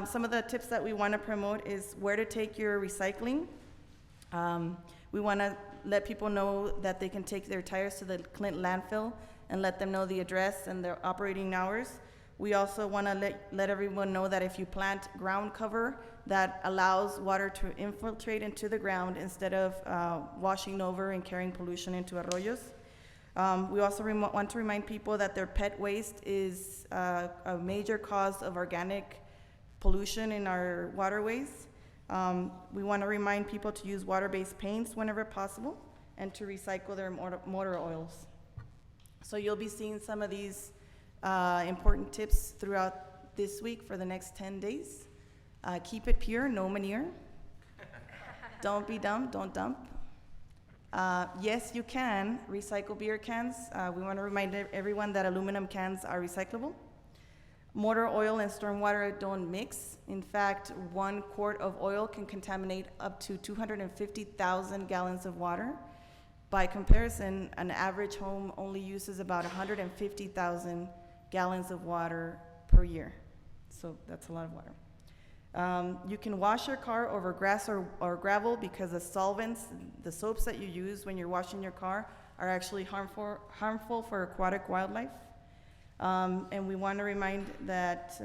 Some of the tips that we want to promote is where to take your recycling. We want to let people know that they can take their tires to the Clint landfill and let them know the address and their operating hours. We also want to let everyone know that if you plant ground cover, that allows water to infiltrate into the ground instead of washing over and carrying pollution into arroyos. We also want to remind people that their pet waste is a major cause of organic pollution in our waterways. We want to remind people to use water-based paints whenever possible and to recycle their motor oils. So you'll be seeing some of these important tips throughout this week for the next 10 days. Keep it pure, no manure. Don't be dumb, don't dump. Yes, you can recycle beer cans. We want to remind everyone that aluminum cans are recyclable. Motor oil and stormwater don't mix. In fact, 1 quart of oil can contaminate up to 250,000 gallons of water. By comparison, an average home only uses about 150,000 gallons of water per year. So that's a lot of water. You can wash your car over grass or gravel because the solvents, the soaps that you use when you're washing your car, are actually harmful for aquatic wildlife. And we want to remind that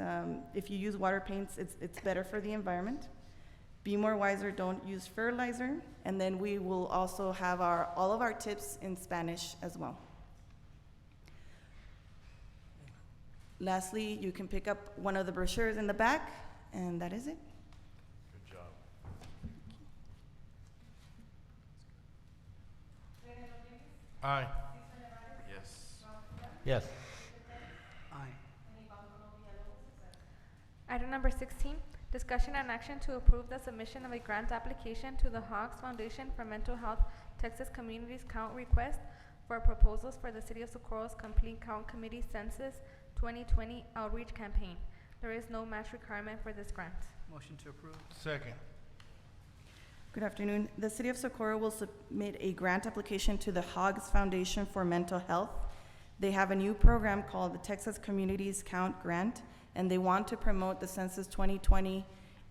if you use water paints, it's better for the environment. Be more wiser, don't use fertilizer. And then we will also have all of our tips in Spanish as well. Lastly, you can pick up one of the brochures in the back, and that is it. Good job. Aye. Yes. Yes. Aye. Item number 16, Discussion and action to approve the submission of a grant application to the Hogs Foundation for Mental Health Texas Communities Count request for proposals for the City of Socorro's Complete Count Committee Census 2020 outreach campaign. There is no match requirement for this grant. Motion to approve. Second. Good afternoon. The City of Socorro will submit a grant application to the Hogs Foundation for Mental Health. They have a new program called the Texas Communities Count Grant, and they want to promote the Census 2020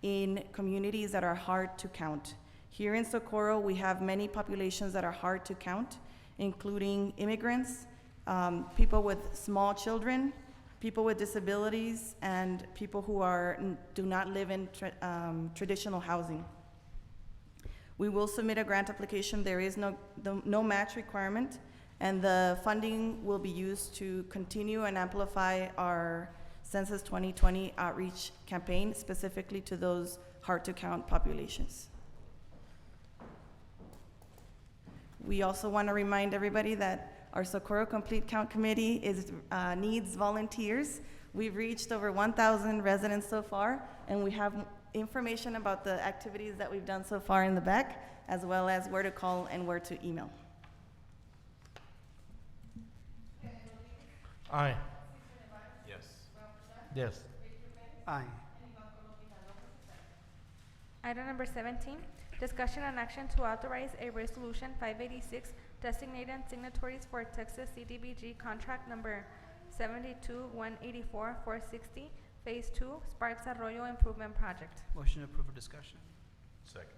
in communities that are hard to count. Here in Socorro, we have many populations that are hard to count, including immigrants, people with small children, people with disabilities, and people who do not live in traditional housing. We will submit a grant application. There is no match requirement, and the funding will be used to continue and amplify our Census 2020 outreach campaign, specifically to those hard-to-count populations. We also want to remind everybody that our Socorro Complete Count Committee needs volunteers. We've reached over 1,000 residents so far, and we have information about the activities that we've done so far in the back, as well as where to call and where to email. Aye. Yes. Yes. Aye. Item number 17, discussion and action to authorize a resolution 586 designating signatories for Texas CDBG contract number 72-184-460, Phase 2, Sparks Arroyo Improvement Project. Motion to approve for discussion. Second.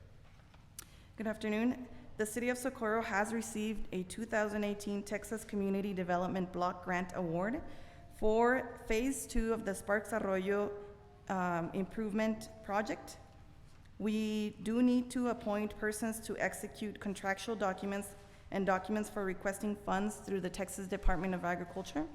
Good afternoon. The City of Socorro has received a 2018 Texas Community Development Block Grant Award for Phase 2 of the Sparks Arroyo Improvement Project. We do need to appoint persons to execute contractual documents and documents for requesting funds through the Texas Department of Agriculture.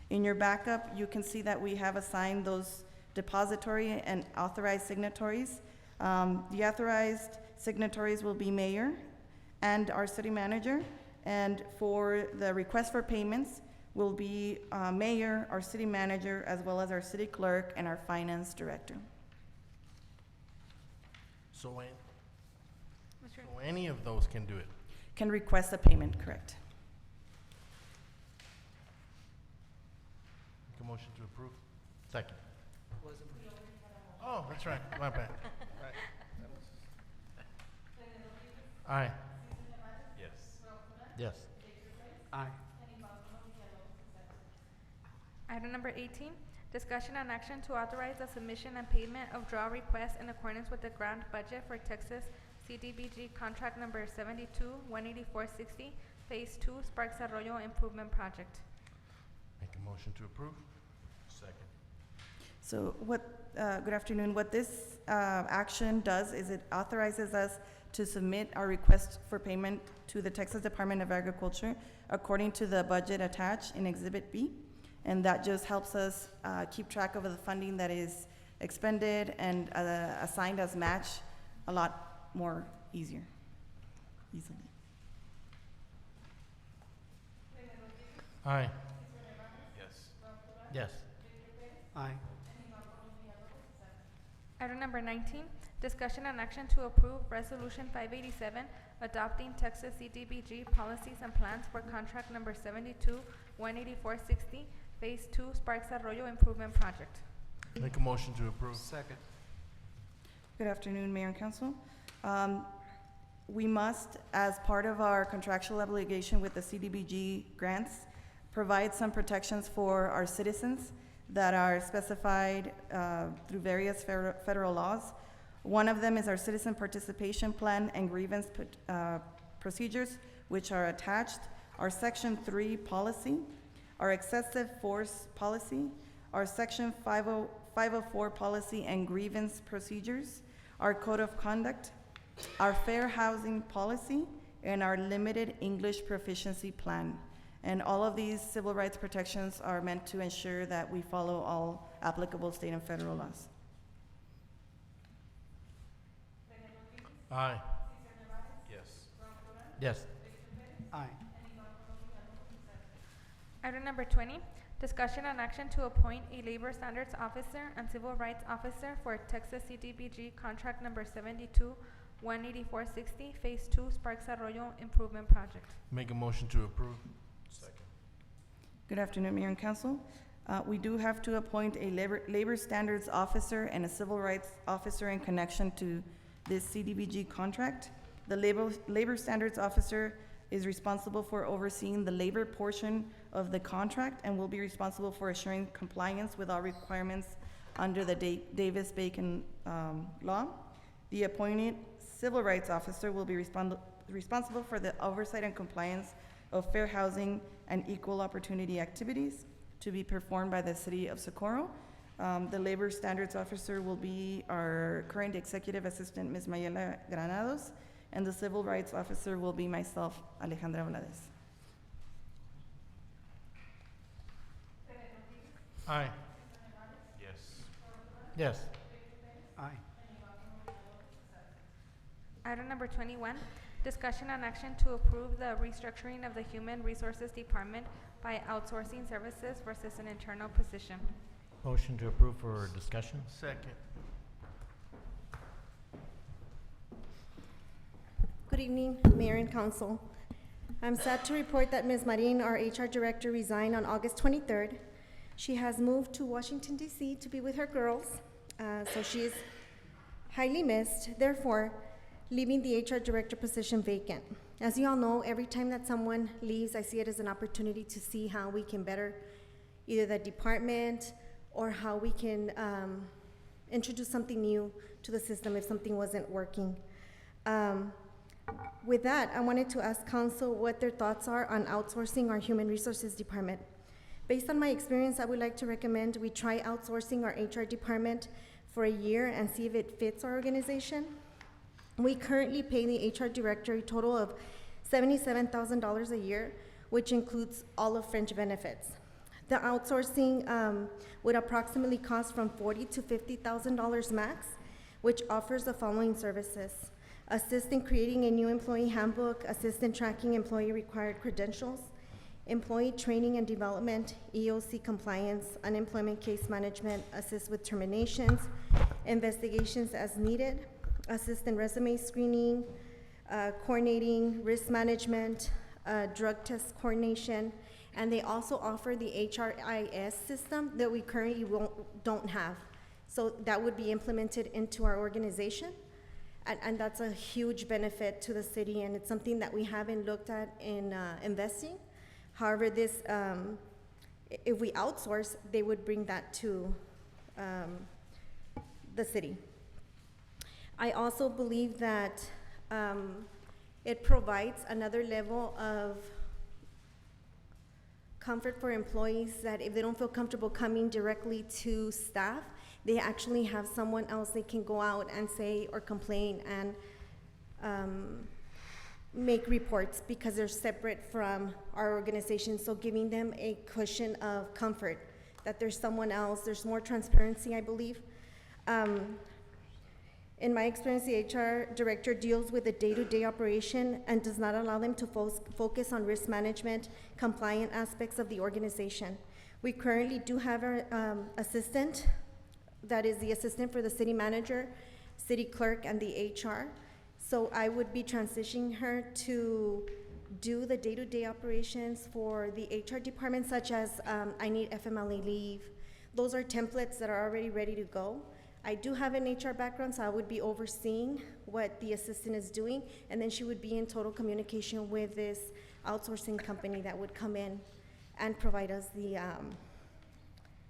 In your backup, you can see that we have assigned those depository and authorized signatories. The authorized signatories will be mayor and our city manager, and for the request for payments will be mayor, our city manager, as well as our city clerk and our finance director. So any of those can do it? Can request a payment, correct? Make a motion to approve. Second. Wasn't- Oh, that's right, my bad. Right. Aye. Yes. Yes. Aye. Item number 18, discussion and action to authorize the submission and payment of draw requests in accordance with the grant budget for Texas CDBG contract number 72-184-60, Phase 2, Sparks Arroyo Improvement Project. Make a motion to approve. Second. So good afternoon. What this action does is it authorizes us to submit our request for payment to the Texas Department of Agriculture according to the budget attached in Exhibit B. And that just helps us keep track of the funding that is expended and assigned as match a lot more easily. Aye. Yes. Yes. Aye. Item number 19, discussion and action to approve Resolution 587, adopting Texas CDBG policies and plans for contract number 72-184-60, Phase 2, Sparks Arroyo Improvement Project. Make a motion to approve. Second. Good afternoon, Mayor and Council. We must, as part of our contractual obligation with the CDBG grants, provide some protections for our citizens that are specified through various federal laws. One of them is our Citizen Participation Plan and grievance procedures, which are attached, our Section 3 policy, our excessive force policy, our Section 504 policy and grievance procedures, our code of conduct, our fair housing policy, and our limited English proficiency plan. And all of these civil rights protections are meant to ensure that we follow all applicable state and federal laws. Aye. Yes. Yes. Aye. Item number 20, Discussion and action to appoint a labor standards officer and civil rights officer for Texas CDBG contract number 72-18460, Phase 2 Sparks Arroyo Improvement Project. Make a motion to approve. Good afternoon, Mayor and Council. We do have to appoint a labor standards officer and a civil rights officer in connection to this CDBG contract. The labor standards officer is responsible for overseeing the labor portion of the contract and will be responsible for assuring compliance with all requirements under the Davis-Bacon law. The appointed civil rights officer will be responsible for the oversight and compliance of fair housing and equal opportunity activities to be performed by the City of Socorro. The labor standards officer will be our current executive assistant, Ms. Mayela Granados, and the civil rights officer will be myself, Alejandra Vlades. Aye. Yes. Yes. Aye. Item number 21, discussion and action to approve the restructuring of the Human Resources Department by outsourcing services versus an internal position. Motion to approve for discussion. Second. Good evening, Mayor and Council. I'm sad to report that Ms. Marin, our HR Director, resigned on August 23rd. She has moved to Washington, D.C. to be with her girls, so she is highly missed, therefore leaving the HR Director position vacant. As you all know, every time that someone leaves, I see it as an opportunity to see how we can better either the department or how we can introduce something new to the system if something wasn't working. With that, I wanted to ask Council what their thoughts are on outsourcing our Human Resources Department. Based on my experience, I would like to recommend we try outsourcing our HR department for a year and see if it fits our organization. We currently pay the HR Director a total of $77,000 a year, which includes all of fringe benefits. The outsourcing would approximately cost from $40,000 to $50,000 max, which offers the following services: assist in creating a new employee handbook, assist in tracking employee required credentials, employee training and development, EOC compliance, unemployment case management, assist with terminations, investigations as needed, assist in resume screening, coordinating risk management, drug test coordination, and they also offer the HRIS system that we currently don't have. So that would be implemented into our organization. And that's a huge benefit to the city, and it's something that we haven't looked at in investing. However, this, if we outsource, they would bring that to the city. I also believe that it provides another level of comfort for employees that if they don't feel comfortable coming directly to staff, they actually have someone else they can go out and say or complain and make reports because they're separate from our organization. So giving them a cushion of comfort that there's someone else, there's more transparency, I believe. In my experience, the HR Director deals with the day-to-day operation and does not allow them to focus on risk management, compliant aspects of the organization. We currently do have our assistant, that is the assistant for the city manager, city clerk, and the HR. So I would be transitioning her to do the day-to-day operations for the HR department, such as I need FMLA leave. Those are templates that are already ready to go. I do have an HR background, so I would be overseeing what the assistant is doing, and then she would be in total communication with this outsourcing company that would come in and provide us the.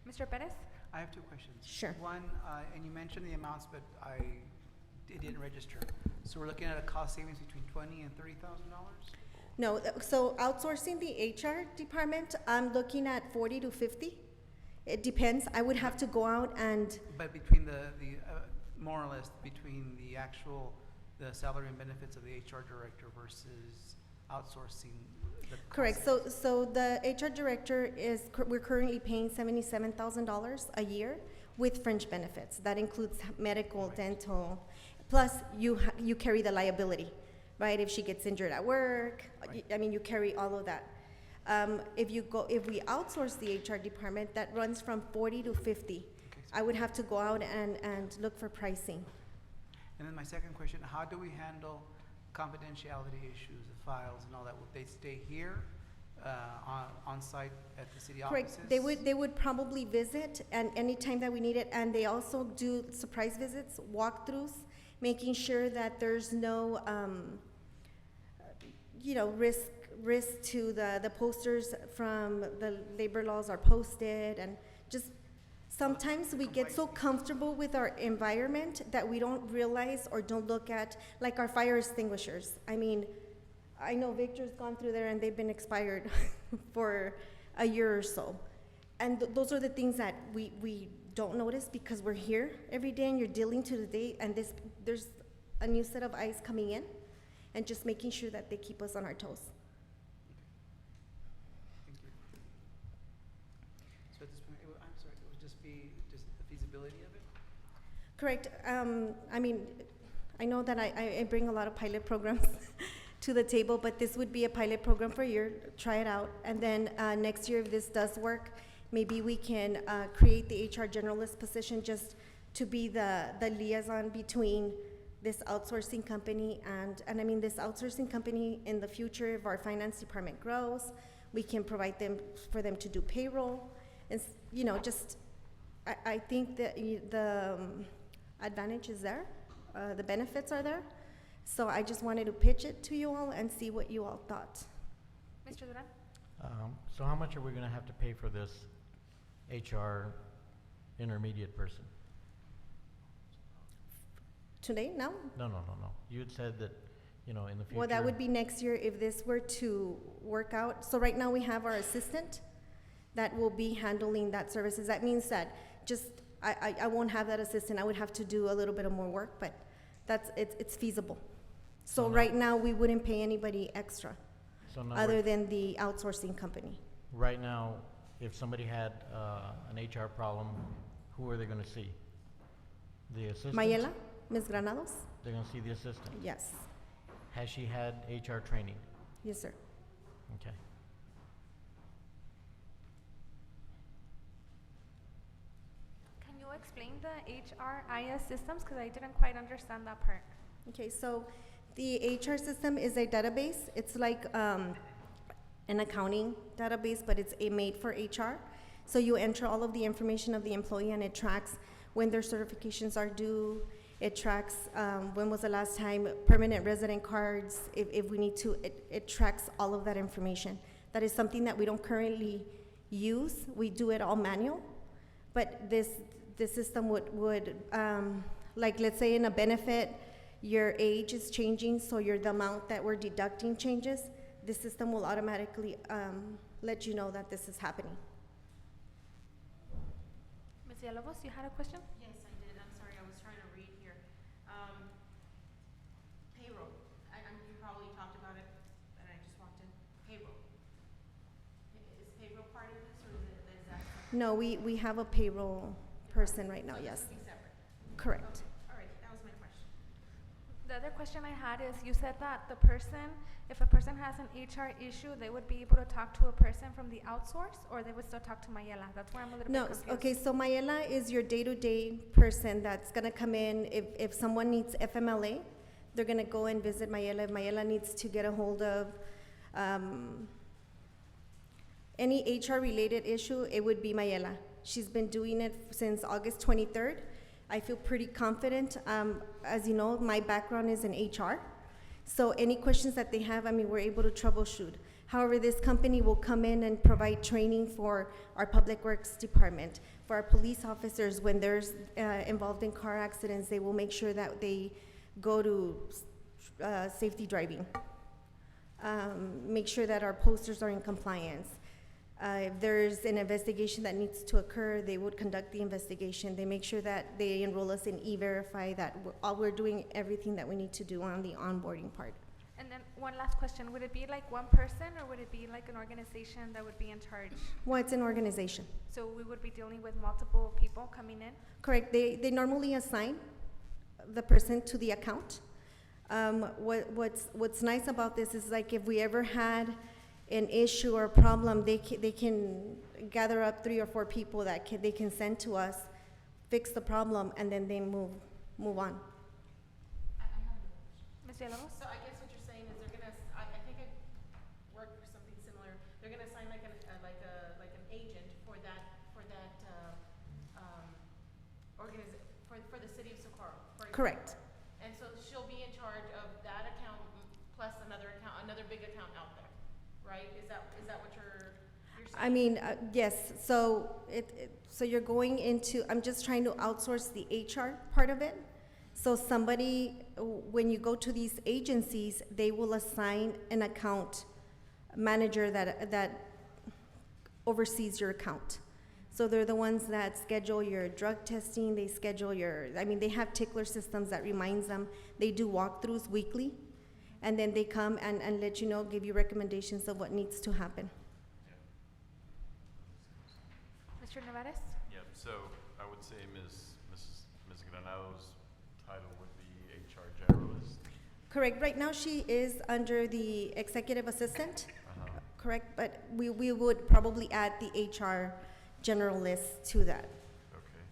Mr. Perez? I have two questions. Sure. One, and you mentioned the amounts, but it didn't register. So we're looking at a cost savings between $20,000 and $30,000? No, so outsourcing the HR department, I'm looking at 40 to 50. It depends. I would have to go out and. But between the more or less between the salary and benefits of the HR Director versus outsourcing the cost. Correct. So the HR Director we're currently paying $77,000 a year with fringe benefits. That includes medical, dental, plus you carry the liability, right? If she gets injured at work, Right. I mean, you carry all of that. If we outsource the HR department, that runs from 40 to 50. I would have to go out and look for pricing. And then my second question, how do we handle confidentiality issues, the files and all that? Would they stay here, on site at the city offices? Correct. They would probably visit and anytime that we need it, and they also do surprise visits, walkthroughs, making sure that there's no, risk to the posters from the labor laws are posted, and just sometimes we get so comfortable with our environment that we don't realize or don't look at, like our fire extinguishers. I mean, I know Victor's gone through there and they've been expired for a year or so. And those are the things that we don't notice because we're here every day and you're dealing to the day, and there's a new set of eyes coming in, and just making sure that they keep us on our toes. Thank you. So at this point, I'm sorry, it would just be just the feasibility of it? Correct. I mean, I know that I bring a lot of pilot programs to the table, but this would be a pilot program for a year, try it out, and then next year, if this does work, maybe we can create the HR generalist position just to be the liaison between this outsourcing company and I mean, this outsourcing company in the future, if our finance department grows, we can provide them for them to do payroll, and I think that the advantage is there, the benefits are there. So I just wanted to pitch it to you all and see what you all thought. Mr. Duran? So how much are we gonna have to pay for this HR intermediate person? Today, now? No. You had said that, in the future. Well, that would be next year if this were to work out. So right now we have our assistant that will be handling that services. That means that I won't have that assistant. I would have to do a little bit of more work, but it's feasible. So right now we wouldn't pay anybody extra other than the outsourcing company. Right now, if somebody had an HR problem, who are they gonna see? The assistant? Mayela, Ms. Granados? They're gonna see the assistant? Yes. Has she had HR training? Yes, sir. Okay. Can you explain the HRIS systems? Because I didn't quite understand that part. Okay, so the HR system is a database. It's like an accounting database, but it's made for HR. So you enter all of the information of the employee, and it tracks when their certifications are due. It tracks when was the last time permanent resident cards, if we need to, it tracks all of that information. That is something that we don't currently use. We do it all manual. But this system would like, let's say in a benefit, your age is changing, so the amount that we're deducting changes. This system will automatically let you know that this is happening. Ms. Villalobos, you had a question? Yes, I did. I'm sorry, I was trying to read here. Payroll. You probably talked about it, and I just walked in. Payroll. Is payroll part of this, or is that? No, we have a payroll person right now, yes. Something separate. Correct. Okay. All right, that was my question. The other question I had is, you said that if a person has an HR issue, they would be able to talk to a person from the outsource, or they would still talk to Mayela? That's where I'm a little bit confused. Okay, so Mayela is your day-to-day person that's gonna come in. If someone needs FMLA, they're gonna go and visit Mayela. If Mayela needs to get a hold of any HR-related issue, it would be Mayela. She's been doing it since August 23rd. I feel pretty confident. As you know, my background is in HR. So any questions that they have, we're able to troubleshoot. However, this company will come in and provide training for our public works department, for our police officers when they're involved in car accidents. They will make sure that they go to safety driving. Make sure that our posters are in compliance. If there's an investigation that needs to occur, they would conduct the investigation. They make sure that they enroll us in E-Verify, that we're doing everything that we need to do on the onboarding part. And then one last question. Would it be like one person, or would it be like an organization that would be in charge? Well, it's an organization. So we would be dealing with multiple people coming in? Correct. They normally assign the person to the account. What's nice about this is, like, if we ever had an issue or problem, they can gather up 3 or 4 people that they can send to us, fix the problem, and then they move on. Ms. Villalobos? So I guess what you're saying is they're gonna, I think I worked for something similar. They're gonna assign like an agent for that, for the city of Socorro. for Correct. example. And so she'll be in charge of that account plus another big account out there, right? Is that what you're saying? I mean, yes, so so you're going into, I'm just trying to outsource the HR part of it. So somebody, when you go to these agencies, they will assign an account manager that oversees your account. So they're the ones that schedule your drug testing, they schedule they have tickler systems that reminds them. They do walkthroughs weekly, and then they come and let you know, give you recommendations of what needs to happen. Mr. Nevares? Yep, so I would say Ms. Granado's title would be HR generalist. Correct, right now she is under the executive assistant, correct, but we would probably add the HR generalist to that. Okay,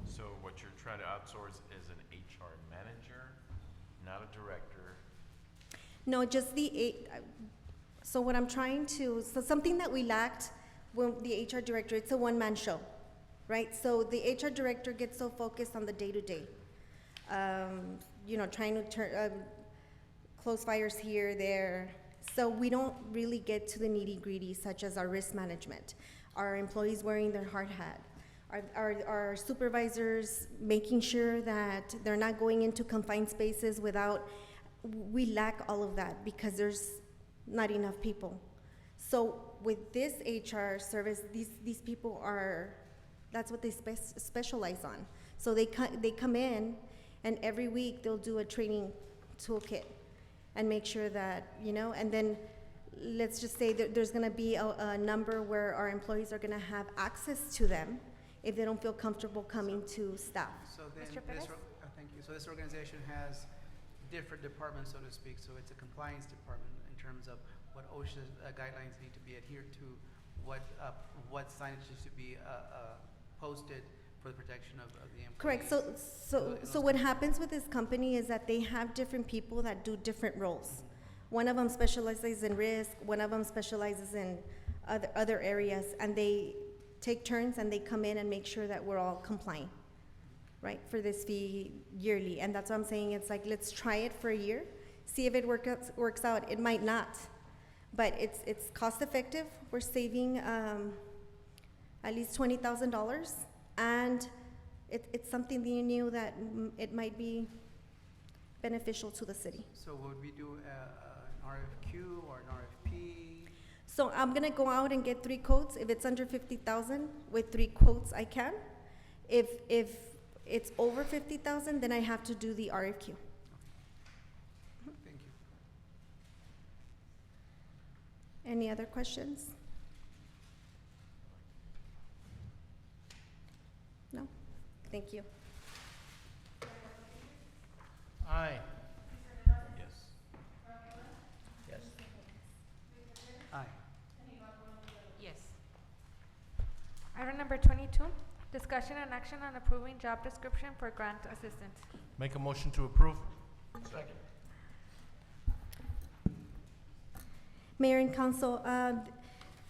so what you're trying to outsource is an HR manager, not a director. No, just so what I'm trying to, so something that we lacked when the HR director, it's a one-man show, right? So the HR director gets so focused on the day-to-day, trying to close fires here, there. So we don't really get to the nitty-gritty, such as our risk management, our employees wearing their hard hat, our supervisors making sure that they're not going into confined spaces we lack all of that because there's not enough people. So with this HR service, these people that's what they specialize on. So they come in, and every week they'll do a training toolkit and make sure that, and then let's just say that there's gonna be a number where our employees are gonna have access to them if they don't feel comfortable coming to staff. So then, Mr. Perez? thank you. So this organization has different departments, so to speak. So it's a compliance department in terms of what OSHA guidelines need to be adhered to, what signage needs to be posted for the protection of the employees. Correct. So what happens with this company is that they have different people that do different roles. One of them specializes in risk, one of them specializes in other areas, and they take turns and they come in and make sure that we're all compliant, right, for this fee yearly. And that's what I'm saying, it's like, let's try it for a year, see if it works out. It might not, but it's cost effective. We're saving at least $20,000, and it's something new that it might be beneficial to the city. So would we do an RFQ or an RFP? So I'm gonna go out and get 3 quotes. If it's under 50,000, with 3 quotes, I can. If it's over 50,000, then I have to do the RFQ. Thank you. Any other questions? No? Thank you. Aye. Yes. Yes. Aye. Yes. Item number 22, discussion and action on approving job description for grant assistant. Make a motion to approve. Second. Mayor and Council,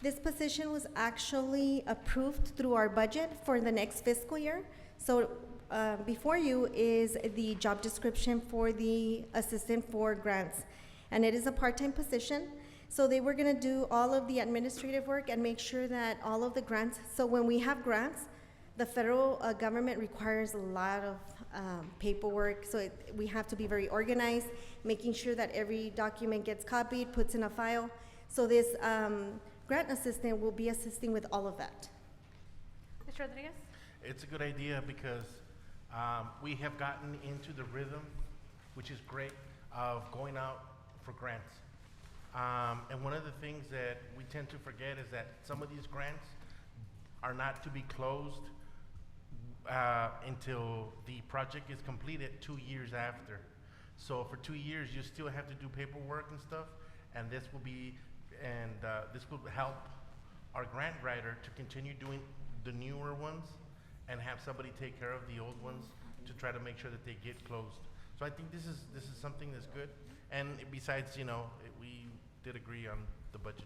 this position was actually approved through our budget for the next fiscal year. So before you is the job description for the assistant for grants. And it is a part-time position. So they were gonna do all of the administrative work and make sure that all of the grants, so when we have grants, the federal government requires a lot of paperwork, so we have to be very organized, making sure that every document gets copied, puts in a file. So this grant assistant will be assisting with all of that. Mr. Rodriguez? It's a good idea because we have gotten into the rhythm, which is great, of going out for grants. And one of the things that we tend to forget is that some of these grants are not to be closed until the project is completed 2 years after. So for 2 years, you still have to do paperwork and stuff, and this will be and this will help our grant writer to continue doing the newer ones and have somebody take care of the old ones to try to make sure that they get closed. So I think this is something that's good. And besides, we did agree on the budget.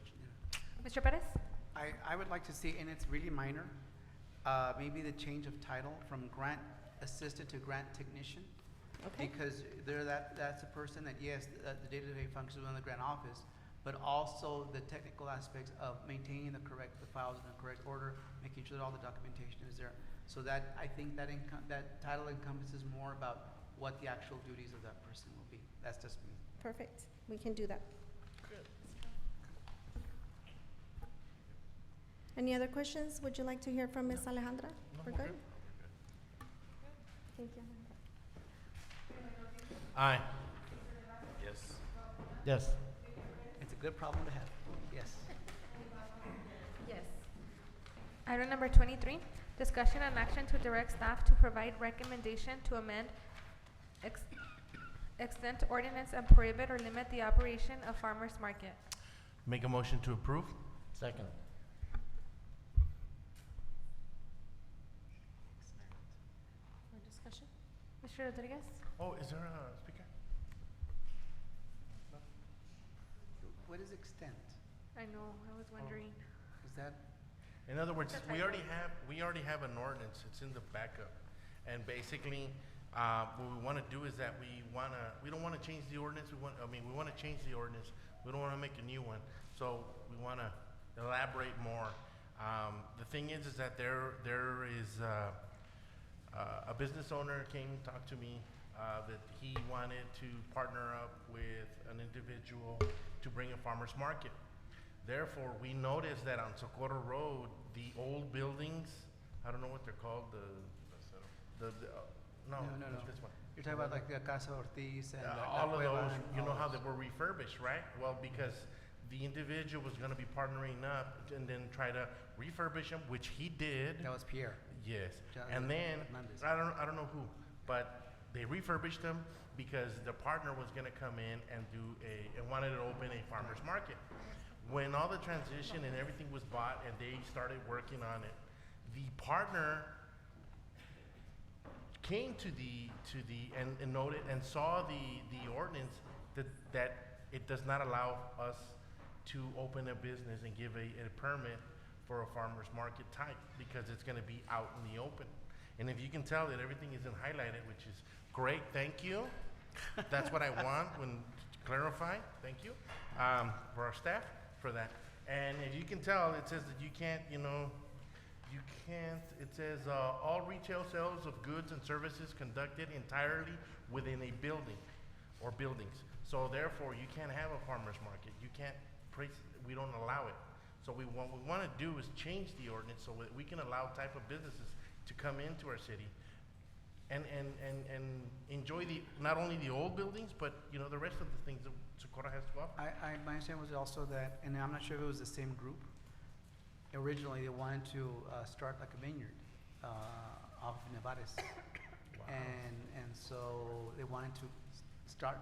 Mr. Perez? I would like to see, and it's really minor, maybe the change of title from grant assistant to grant technician. Okay. Because that's a person that, yes, the day-to-day functions within the grant office, but also the technical aspects of maintaining the files in the correct order, making sure that all the documentation is there. So that, I think that title encompasses more about what the actual duties of that person will be. That's just me. Perfect. We can do that. Any other questions? Would you like to hear from Ms. Alejandra? We're good? Thank you. Aye. Yes. Yes. It's a good problem to have. Yes. Yes. Item number 23, discussion and action to direct staff to provide recommendation to amend extent ordinance and prohibit or limit the operation of farmers market. Make a motion to approve? Second. For discussion? Mr. Rodriguez? Oh, is there a speaker? What is extent? I know, I was wondering. Is that? In other words, It's a we typo. already have an ordinance. It's in the backup. And basically, what we want to do is that we don't want to change the ordinance. We want to change the ordinance. We don't want to make a new one. So we want to elaborate more. The thing is that there is a business owner came talked to me that he wanted to partner up with an individual to bring a farmer's market. Therefore, we noticed that on Socorro Road, the old buildings, I don't know what they're called, no, No. this one. You're talking about like the Casa Ortiz and All of those, you know how they they were refurbished, right? Well, because the individual was gonna be partnering up and then try to refurbish them, which he did. That was Pierre. Yes, Ja- and then, Hernandez. I don't know who, but they refurbished them because the partner was gonna come in and and wanted to open a farmer's market. When all the transition and everything was bought and they started working on it, the partner came to and noted and saw the ordinance that it does not allow us to open a business and give a permit for a farmer's market type because it's gonna be out in the open. And if you can tell that everything isn't highlighted, which is great, thank you. That's what I want when clarify, thank you, for our staff for that. And if you can tell, it says that you can't, it says, all retail sales of goods and services conducted entirely within a building or buildings. So therefore, you can't have a farmer's market. You can't, we don't allow it. So what we want to do is change the ordinance so that we can allow type of businesses to come into our city and enjoy not only the old buildings, but the rest of the things that Socorro has to offer. My understanding was also that, and I'm not sure if it was the same group. Originally, they wanted to start like a vineyard off of Nevares. Wow. And so they wanted to start,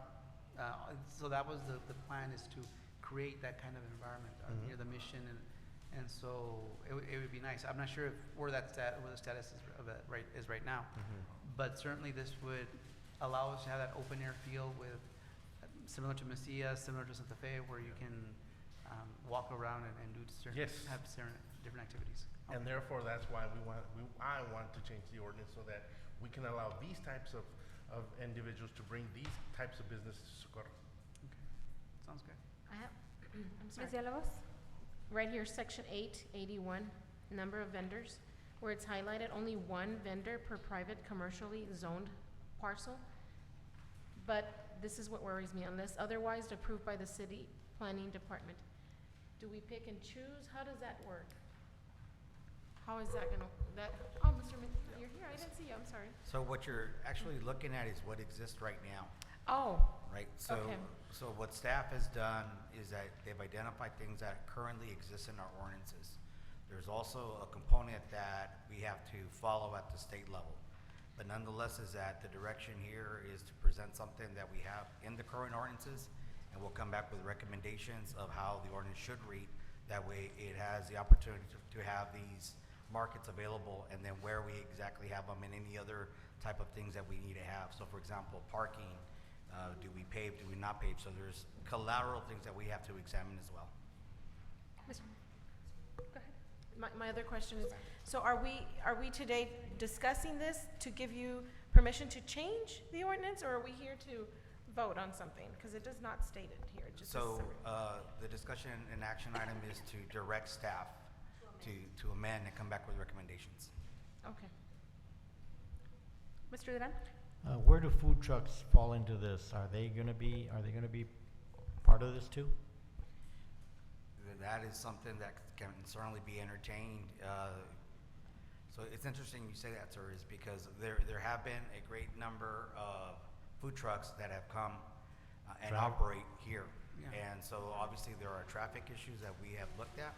so that was the plan, is to create that kind of environment near the mission, and so it would be nice. I'm not sure where the status is right now, but certainly this would allow us to have that open air feel with similar to Mesilla, similar to Santa Fe, where you can walk around and do certain different activities. And therefore, that's why I want to change the ordinance so that we can allow these types of individuals to bring these types of businesses to Socorro. Okay, sounds good. I have, I'm sorry. Ms. Villalobos? Right here, section 881, number of vendors, where it's highlighted only one vendor per private commercially zoned parcel. But this is what worries me, unless otherwise approved by the city planning department. Do we pick and choose? How does that work? How is that gonna, oh, Mr. You're here, I didn't see you, I'm sorry. So what you're actually looking at is what exists right now, Oh, right? So, Okay. so what staff has done is that they've identified things that currently exist in our ordinances. There's also a component that we have to follow at the state level. But nonetheless, is that the direction here is to present something that we have in the current ordinances and we'll come back with recommendations of how the ordinance should read. That way, it has the opportunity to have these markets available, and then where we exactly have them, and any other type of things that we need to have. So, for example, parking, do we pave, do we not pave? So there's collateral things that we have to examine as well. Go ahead. My other question is, so are we today discussing this to give you permission to change the ordinance, or are we here to vote on something? Because it does not state it here. It just says So, summary. the discussion and action item is to direct staff to amend and come back with recommendations. Okay. Mr. Duran? Where do food trucks fall into this? Are they gonna be part of this too? That is something that can certainly be entertained. So it's interesting you say that, sir, is because there have been a great number of food trucks that have come and operate here. Yeah. And so obviously there are traffic issues that we have looked at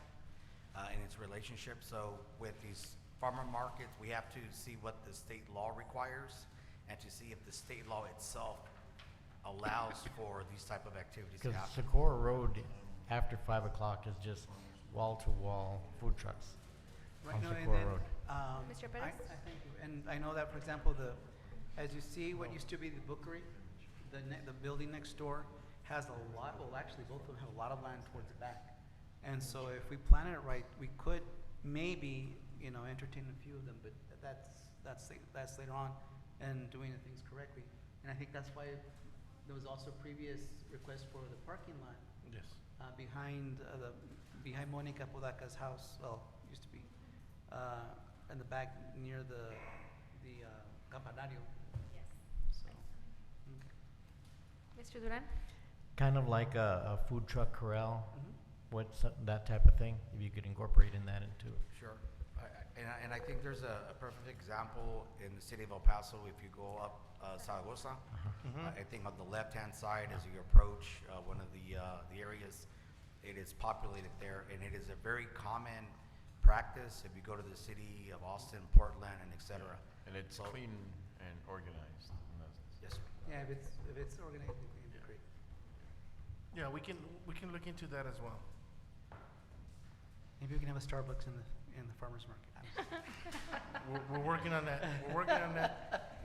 in its relationship. So with these farmer markets, we have to see what the state law requires and to see if the state law itself allows for these type of activities to Because happen. Socorro Road after 5 o'clock is just wall-to-wall food trucks Right, on no, and Socorro then, Road. Mr. I Perez? thank you. And I know that, for example, as you see, what used to be the bookery, the building next door has a lot, well, actually, both of them have a lot of land towards the back. And so if we plan it right, we could maybe, entertain a few of them, but that's later on, and doing the things correctly. And I think that's why there was also previous request for the parking lot. Yes. Behind Monica Podaca's house, well, used to be, in the back near the campanario. Yes. So, okay. Mr. Duran? Kind of like a food truck corral, Mhm. that type of thing, if you could incorporate that into it. Sure. And I think there's a perfect example in the city of El Paso. If you go up Zaragoza, I think on the left-hand side as you approach one of the areas, it is populated there, and it is a very common practice if you go to the city of Austin, Portland, and et cetera. And it's clean and organized. And Yes, sir. Yeah, if it's organized, it'd be great. Yeah, we can look into that as well. Maybe we can have a Starbucks in the farmer's market. We're working on that. We're working on that.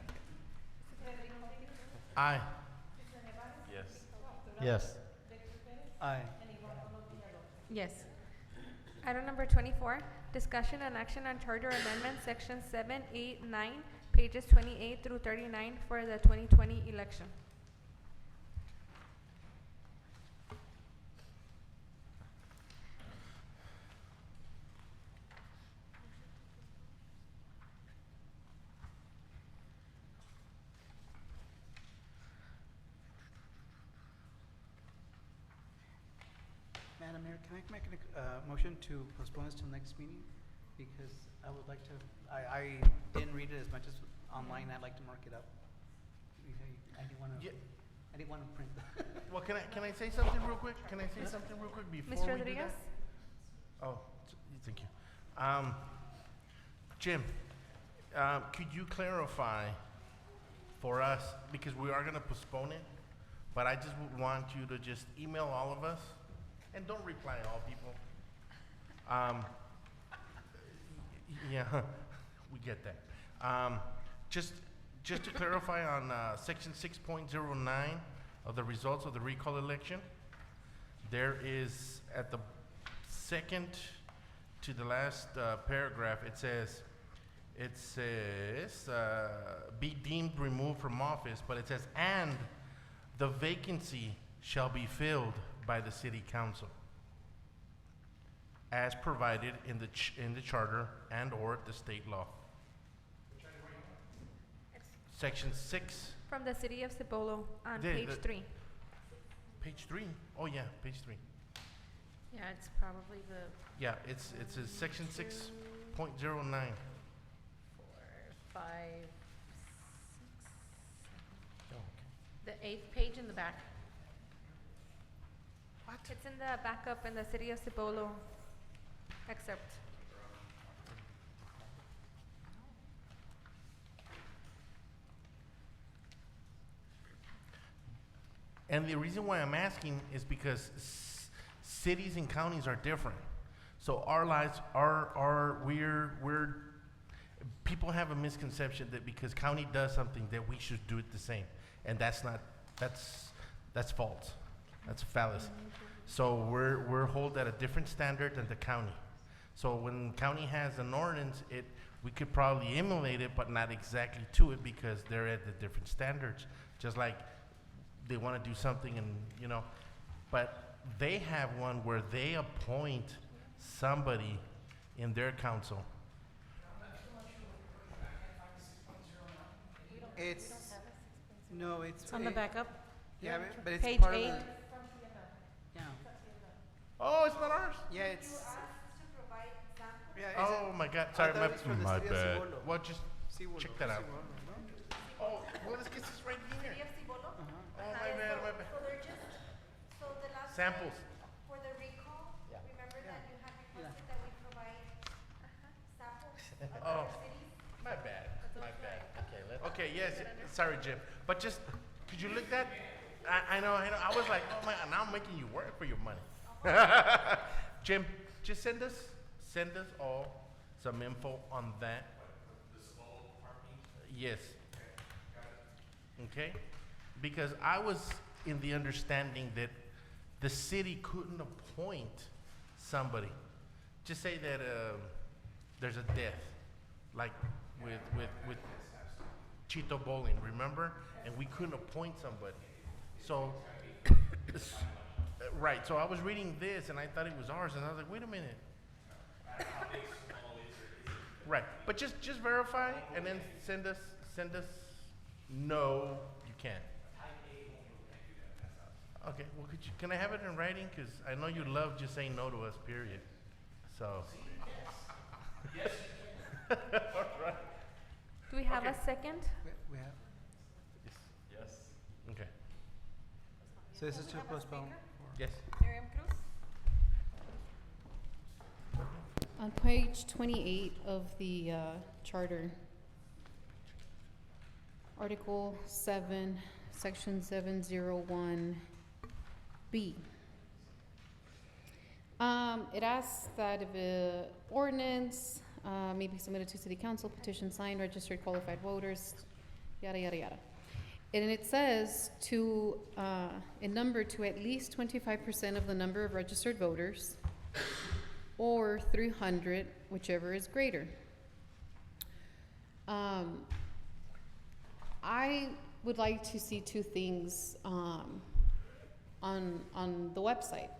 Aye. Yes. Yes. Aye. Yes. Item number 24, discussion and action on charter amendment, sections 7, 8, 9, pages 28 through 39 for the 2020 election. Madam Mayor, can I make a motion to postpone this till next meeting? Because I would like to, I didn't read it as much as online, I'd like to mark it up. I didn't wanna, Yeah. I didn't wanna print. Well, can I say something real quick? Can I say something real quick before Mr. we do Rodriguez? that? Oh, thank you. Jim, could you clarify for us, because we are gonna postpone it, but I just would want you to just email all of us, and don't reply all people. Yeah, we get that. Just to clarify on section 6.09 of the results of the recall election, there is at the second to the last paragraph, it says be deemed removed from office, but it says, and the vacancy shall be filled by the city council as provided in the charter and or the state law. Section 6. From the city of Cibolo on The- page the- 3. Page 3. Oh yeah, page 3. Yeah, it's probably the Yeah, it's section 6.09. 4, 5, 6, the 8th page in the back. It's in the backup in the city of Cibolo excerpt. And the reason why I'm asking is because cities and counties are different. So our lives we're people have a misconception that because county does something that we should do it the same. And that's false. That's a fallacy. So we're held at a different standard than the county. So when county has an ordinance, we could probably emulate it, but not exactly to it because they're at the different standards. Just like they want to do something and, you know, but they have one where they appoint somebody in their council. It's, no, It's on the backup. Yeah, but it's Page part 8. of the, yeah. Oh, it's not ours? Yeah, it's. Yeah, Oh my God, sorry, thought it was from the my city of bad. Cibolo. Well, just Cibolo, check that out. Cibolo, no? Oh, well, let's get this right here. Uh-huh. Oh, my bad, my bad. So the last Samples. for the recall, remember that you had requested that we provide samples of Oh, other cities? my bad, my bad. Okay, let's. Okay, yes, sorry, Jim. But just, could you look that? I know. I was like, oh my, now I'm making you work for your money. Jim, just send us all some info on that. Yes. Okay? Because I was in the understanding that the city couldn't appoint somebody. Just say that there's a death, like with Chito Bowling, remember? And we couldn't appoint somebody. So, right, so I was reading this and I thought it was ours and I was like, wait a minute. Right, but just verify and then send us, no, you can't. Okay, well, can I have it in writing? Because I know you love just saying no to us, period. So. Yes. All right. Do we have Okay. a second? We have, Yes. Okay. so this is to postpone. Yes. Miriam Cruz? On page 28 of the charter, Article 7, Section 701B. It asks that if an ordinance may be submitted to city council, petition signed, registered qualified voters, yada, yada, yada. And it says to, in number to at least 25% of the number of registered voters, or 300, whichever is greater. I would like to see two things on the website.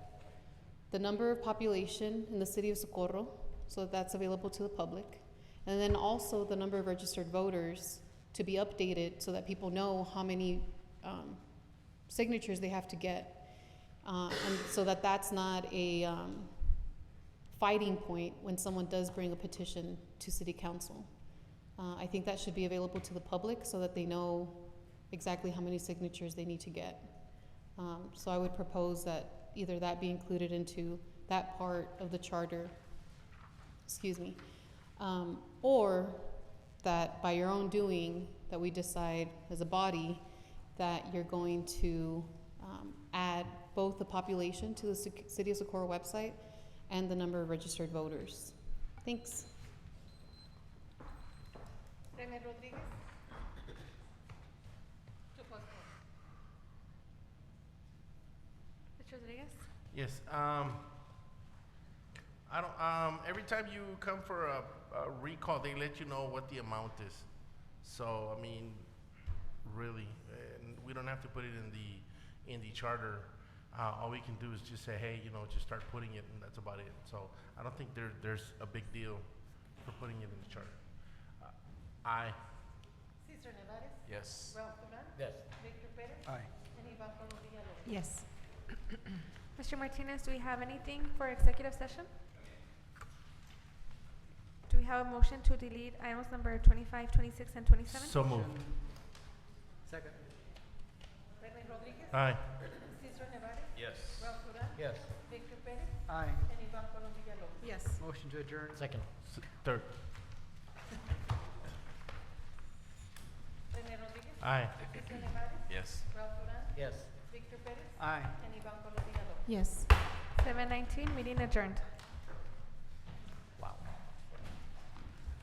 The number of population in the city of Socorro, so that's available to the public. And then also the number of registered voters to be updated so that people know how many signatures they have to get. And so that that's not a fighting point when someone does bring a petition to city council. I think that should be available to the public so that they know exactly how many signatures they need to get. So I would propose that either that be included into that part of the charter, or that by your own doing, that we decide as a body that you're going to add both the population to the City of Socorro website and the number of registered voters. Thanks. Rene Rodriguez? To postpone. Mr. Rodriguez? Yes, I don't, every time you come for a recall, they let you know what the amount is. So, I mean, really, and we don't have to put it in the charter. All we can do is just say, hey, you know, just start putting it, and that's about it. So I don't think there's a big deal for putting it in the charter. Aye. Cesar Nevares? Yes. Ralph Duran? Yes. Victor Pérez? Aye. And Iván Colom Villalobos? Yes. Mr. Martinez, do we have anything for executive session? Do we have a motion to delete items number 25, 26, and 27? So moved. Second. Rene Rodriguez? Aye. Cesar Nevares? Yes. Ralph Duran? Yes. Victor Pérez? Aye. And Iván Colom Villalobos? Yes. Motion to adjourn. Second. Third. Rene Rodriguez? Aye. Cesar Nevares? Yes. Ralph Duran? Yes. Victor Perez. Aye. And Ivan Colombia. Yes. 7:19, meeting adjourned.